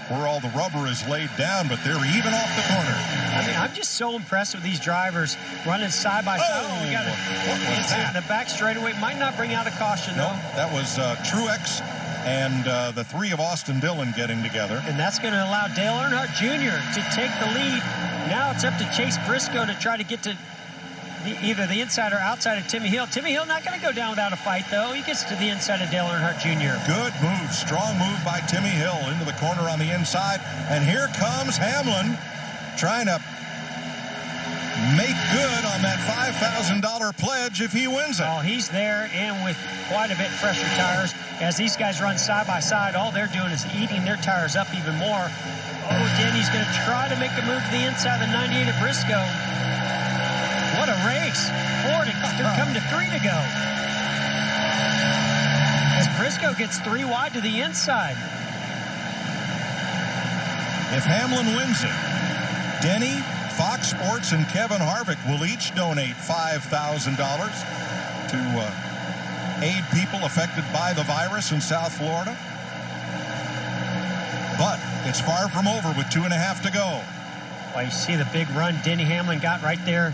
where all the rubber is laid down, but they're even off the corner. I mean, I'm just so impressed with these drivers running side by side. Oh, we got the back straightaway. Might not bring out a caution, though. No, that was Truex and the 3 of Austin Dillon getting together. And that's going to allow Dale Earnhardt Jr. to take the lead. Now it's up to Chase Briscoe to try to get to either the inside or outside of Timmy Hill. Timmy Hill not going to go down without a fight, though. He gets to the inside of Dale Earnhardt Jr. Good move. Strong move by Timmy Hill into the corner on the inside. And here comes Hamlin trying to make good on that $5,000 pledge if he wins it. Oh, he's there, and with quite a bit fresher tires. As these guys run side by side, all they're doing is eating their tires up even more. Oh, Denny's going to try to make a move to the inside of the 98 of Briscoe. What a race. 4 to come to 3 to go. As Briscoe gets 3 wide to the inside. If Hamlin wins it, Denny, Fox Sports, and Kevin Harvick will each donate $5,000 to aid people affected by the virus in South Florida. But it's far from over with 2.5 to go. Well, you see the big run Denny Hamlin got right there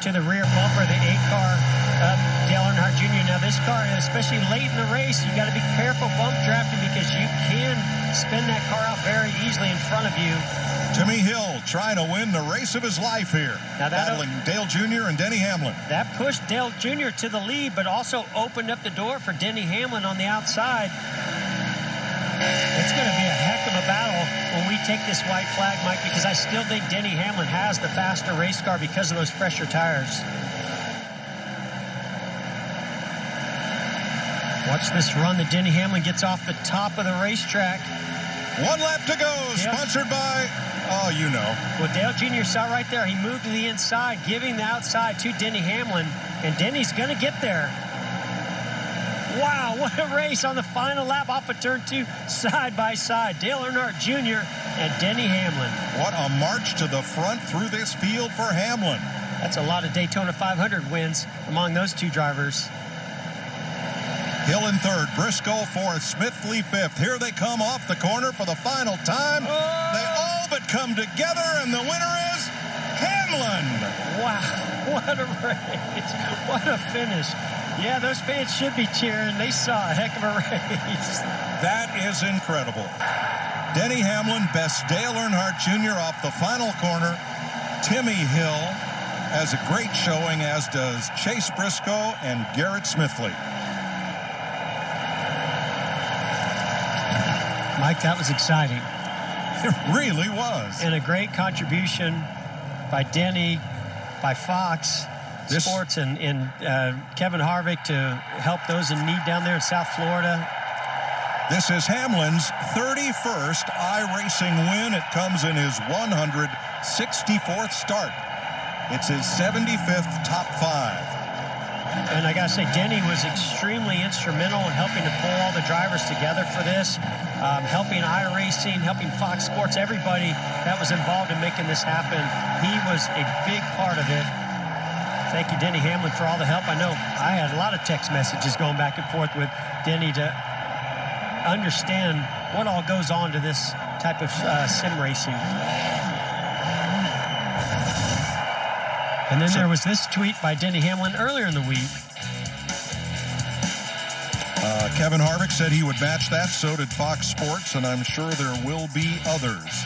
to the rear bumper, the 8-car of Dale Earnhardt Jr. Now this car, especially late in the race, you got to be careful bump drafting, because you can spin that car out very easily in front of you. Timmy Hill trying to win the race of his life here, now battling Dale Jr. and Denny Hamlin. That pushed Dale Jr. to the lead, but also opened up the door for Denny Hamlin on the outside. It's going to be a heck of a battle when we take this white flag, Mike, because I still think Denny Hamlin has the faster race car because of those fresher tires. Watch this run that Denny Hamlin gets off the top of the racetrack. 1 lap to go, sponsored by, oh, you know. Well, Dale Jr. saw right there, he moved to the inside, giving the outside to Denny Hamlin, and Denny's going to get there. Wow, what a race on the final lap off of turn 2, side by side. Dale Earnhardt Jr. and Denny Hamlin. What a march to the front through this field for Hamlin. That's a lot of Daytona 500 wins among those 2 drivers. Hill in 3rd, Briscoe 4th, Smithley 5th. Here they come off the corner for the final time. Oh! They all but come together, and the winner is Hamlin. Wow, what a race. What a finish. Yeah, those fans should be cheering. They saw a heck of a race. That is incredible. Denny Hamlin bests Dale Earnhardt Jr. off the final corner. Timmy Hill has a great showing, as does Chase Briscoe and Garrett Smithley. Mike, that was exciting. It really was. And a great contribution by Denny, by Fox, Sports and Kevin Harvick to help those in need down there in South Florida. This is Hamlin's 31st iRacing win. It comes in his 164th start. It's his 75th top 5. And I got to say, Denny was extremely instrumental in helping to pull all the drivers together for this, helping iRacing, helping Fox Sports, everybody that was involved in making this happen. He was a big part of it. Thank you, Denny Hamlin, for all the help. I know I had a lot of text messages going back and forth with Denny to understand what all goes on to this type of sim racing. And then there was this tweet by Denny Hamlin earlier in the week. Kevin Harvick said he would match that. So did Fox Sports, and I'm sure there will be others.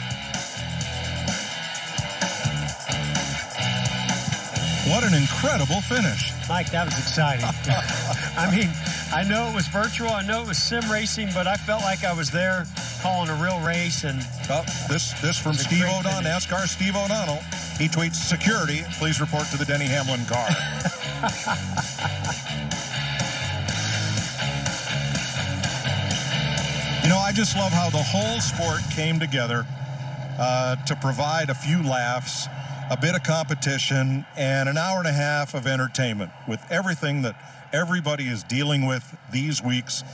What an incredible finish. Mike, that was exciting. I mean, I know it was virtual, I know it was sim racing, but I felt like I was there calling a real race. And this from Steve O'Donnell, NASCAR Steve O'Donnell. He tweets, security, please report to the Denny Hamlin car. You know, I just love how the whole sport came together to provide a few laughs, a bit of competition, and an hour and a half of entertainment with everything that everybody is dealing with these weeks.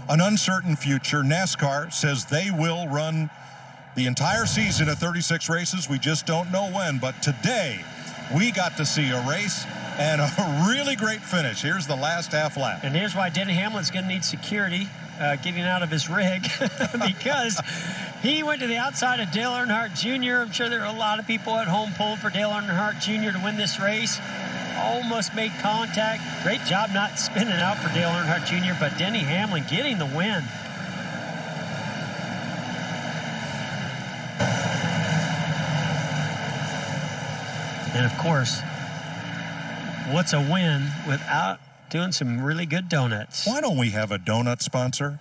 An uncertain future. NASCAR says they will run the entire season of 36 races. We just don't know when. But today, we got to see a race and a really great finish. Here's the last half lap. And here's why Denny Hamlin's going to need security getting out of his rig because he went to the outside of Dale Earnhardt Jr. I'm sure there are a lot of people at home pulling for Dale Earnhardt Jr. to win this race. Almost made contact. Great job not spinning out for Dale Earnhardt Jr., but Denny Hamlin getting the win. And of course, what's a win without doing some really good donuts? Why don't we have a donut sponsor?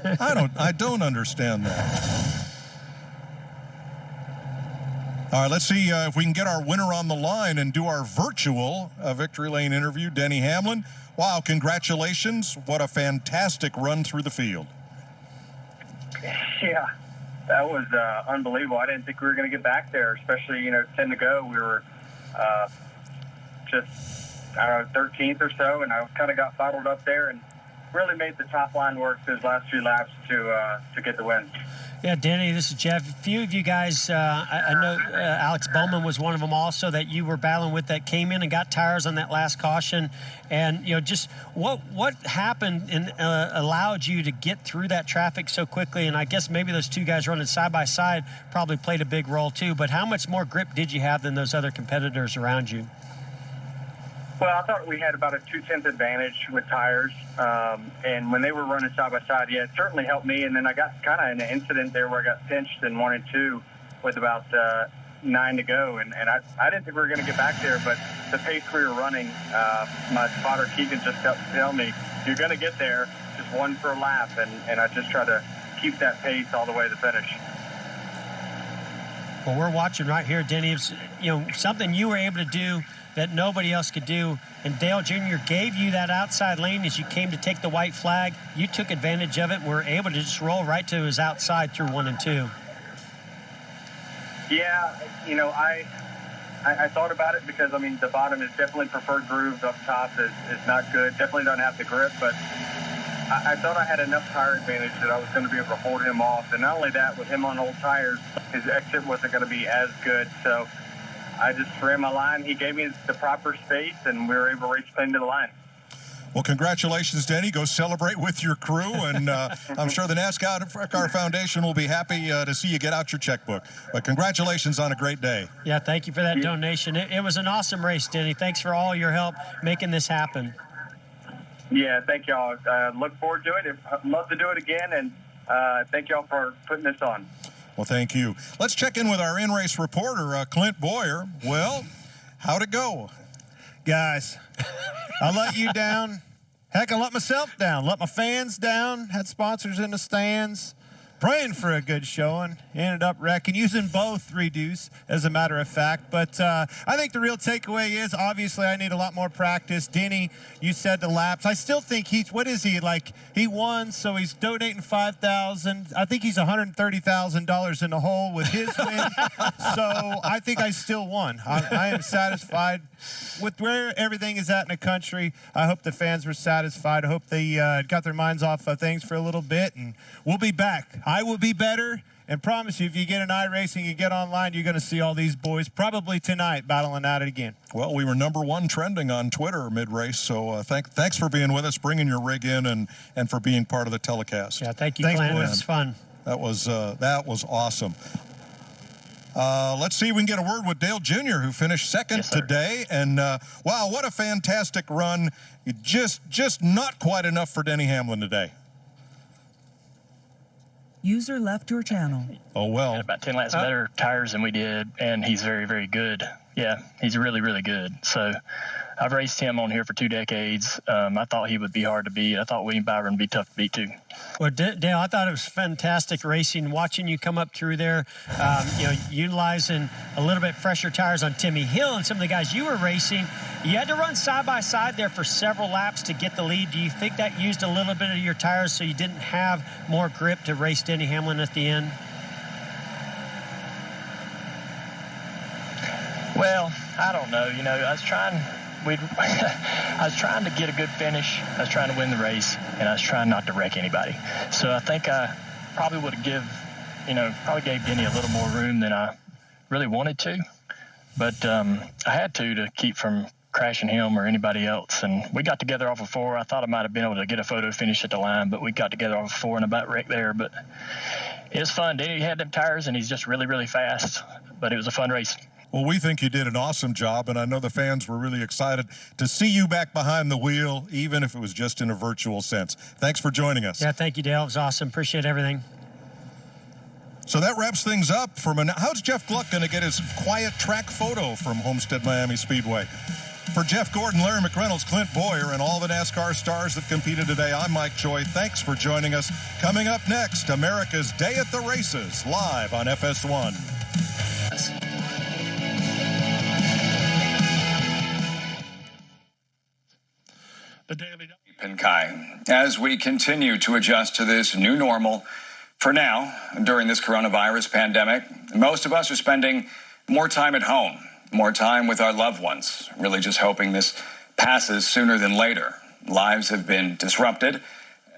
I don't understand that. All right, let's see if we can get our winner on the line and do our virtual Victory Lane interview. Denny Hamlin, wow, congratulations. What a fantastic run through the field. Yeah, that was unbelievable. I didn't think we were going to get back there, especially, 10 to go. We were just, 13th or so, and I kind of got bottled up there and really made the top line work those last few laps to get the win. Yeah, Denny, this is Jeff. A few of you guys, I know Alex Bowman was one of them also that you were battling with that came in and got tires on that last caution. And, just what happened and allowed you to get through that traffic so quickly? And I guess maybe those two guys running side by side probably played a big role too. But how much more grip did you have than those other competitors around you? Well, I thought we had about a 2/10 advantage with tires, and when they were running side by side, yeah, it certainly helped me. And then I got kind of in an incident there where I got pinched in 1 and 2 with about 9 to go, and I didn't think we were going to get back there, but the pace we were running, my spotter Keegan just kept telling me, you're going to get there, just one per lap, and I just try to keep that pace all the way to the finish. Well, we're watching right here, Denny. It's, something you were able to do that nobody else could do. And Dale Jr. gave you that outside lane as you came to take the white flag. You took advantage of it and were able to just roll right to his outside through 1 and 2. Yeah, I thought about it because, the bottom is definitely preferred grooves. Up top is not good. Definitely doesn't have the grip, but I thought I had enough tire advantage that I was going to be able to hold him off. And not only that, with him on old tires, his exit wasn't going to be as good. So I just ran my line. He gave me the proper space, and we were able to race clean to the line. Well, congratulations, Denny. Go celebrate with your crew, and I'm sure the NASCAR Foundation will be happy to see you get out your checkbook. But congratulations on a great day. Yeah, thank you for that donation. It was an awesome race, Denny. Thanks for all your help making this happen. Yeah, thank y'all. Look forward to it. I'd love to do it again, and thank y'all for putting this on. Well, thank you. Let's check in with our in-race reporter, Clint Boyer. Well, how'd it go? Guys, I let you down. Heck, I let myself down. Let my fans down. Had sponsors in the stands. praying for a good showing. Ended up wrecking, using both redos, as a matter of fact. But I think the real takeaway is, obviously, I need a lot more practice. Denny, you said the laps. I still think what is he, like, he won, so he's donating $5,000. I think he's $130,000 in the hole with his win. So I think I still won. I am satisfied with where everything is at in the country. I hope the fans were satisfied. I hope they got their minds off of things for a little bit, and we'll be back. I will be better, and promise you, if you get an iRacing, you get online, you're going to see all these boys probably tonight battling at it again. Well, we were #1 trending on Twitter mid-race, so thanks for being with us, bringing your rig in, and for being part of the telecast. Yeah, thank you, Clint. It was fun. That was awesome. Let's see if we can get a word with Dale Jr., who finished second today. And, wow, what a fantastic run. Just not quite enough for Denny Hamlin today. User left your channel. Oh, well. About 10 laps better tires than we did, and he's very, very good. Yeah, he's really, really good. So I've raced him on here for 2 decades. I thought he would be hard to beat. I thought William Byron would be tough to beat, too. Well, Dale, I thought it was fantastic racing, watching you come up through there, utilizing a little bit fresher tires on Timmy Hill and some of the guys you were racing. You had to run side by side there for several laps to get the lead. Do you think that used a little bit of your tires so you didn't have more grip to race Denny Hamlin at the end? Well, I don't know. I was trying to get a good finish. I was trying to win the race, and I was trying not to wreck anybody. So I think I probably would have gave Denny a little more room than I really wanted to. But I had to keep from crashing him or anybody else. And we got together off of 4. I thought I might have been able to get a photo finish at the line, but we got together off of 4 and about wrecked there. But it was fun. Denny had them tires, and he's just really, really fast. But it was a fun race. Well, we think you did an awesome job, and I know the fans were really excited to see you back behind the wheel, even if it was just in a virtual sense. Thanks for joining us. Yeah, thank you, Dale. It was awesome. Appreciate everything. So that wraps things up. How's Jeff Gluck going to get his quiet track photo from Homestead Miami Speedway? For Jeff Gordon, Larry McReynolds, Clint Boyer, and all the NASCAR stars that competed today, I'm Mike Choi. Thanks for joining us. Coming up next, America's Day at the Races, live on FS1. The Daily Pinkai, as we continue to adjust to this new normal. For now, during this coronavirus pandemic, most of us are spending more time at home, more time with our loved ones, really just hoping this passes sooner than later. Lives have been disrupted,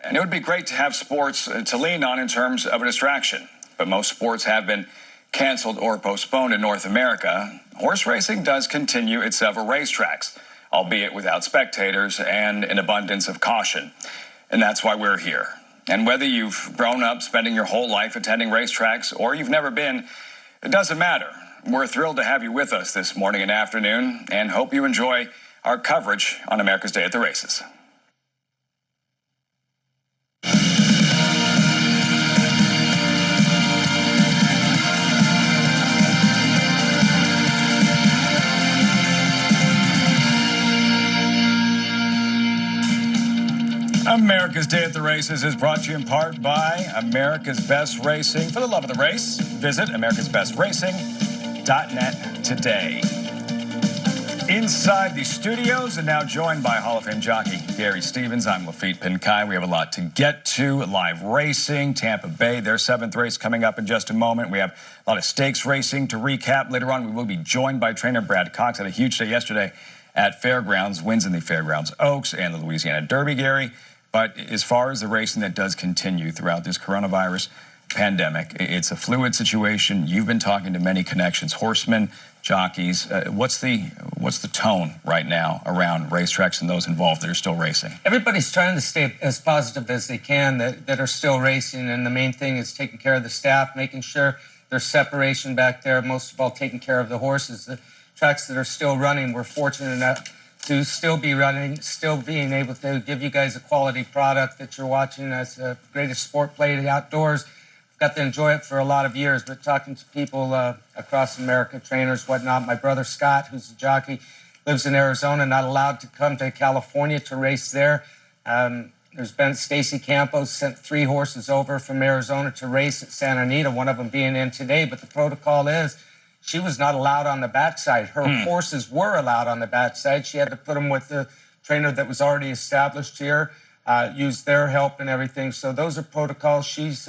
and it would be great to have sports to lean on in terms of a distraction. But most sports have been canceled or postponed in North America. Horse racing does continue at several racetracks, albeit without spectators and an abundance of caution. And that's why we're here. And whether you've grown up spending your whole life attending racetracks or you've never been, it doesn't matter. We're thrilled to have you with us this morning and afternoon, and hope you enjoy our coverage on America's Day at the Races. America's Day at the Races is brought to you in part by America's Best Racing. For the love of the race, visit americasbestracing.net today. Inside the studios, and now joined by Hall of Fame jockey Gary Stevens, I'm Lafitte Pinkai. We have a lot to get to. Live racing, Tampa Bay, their 7th race coming up in just a moment. We have a lot of stakes racing to recap. Later on, we will be joined by trainer Brad Cox. Had a huge day yesterday at Fairgrounds, wins in the Fairgrounds Oaks and the Louisiana Derby, Gary. But as far as the racing that does continue throughout this coronavirus pandemic, it's a fluid situation. You've been talking to many connections, horsemen, jockeys. What's the tone right now around racetracks and those involved that are still racing? Everybody's trying to stay as positive as they can that are still racing, and the main thing is taking care of the staff, making sure there's separation back there, most of all taking care of the horses. The tracks that are still running, we're fortunate enough to still be running, still being able to give you guys a quality product that you're watching as the greatest sport played outdoors. I've got to enjoy it for a lot of years, but talking to people across America, trainers, whatnot. My brother Scott, who's a jockey, lives in Arizona, not allowed to come to California to race there. There's been Stacy Campos sent 3 horses over from Arizona to race at Santa Anita, one of them being in today. But the protocol is she was not allowed on the backside. Her horses were allowed on the backside. She had to put them with the trainer that was already established here, use their help and everything. So those are protocols. She's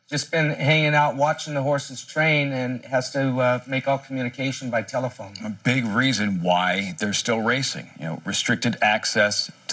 just been hanging out, watching the horses train, and has to make all communication by telephone. A big reason why they're still racing, restricted access to the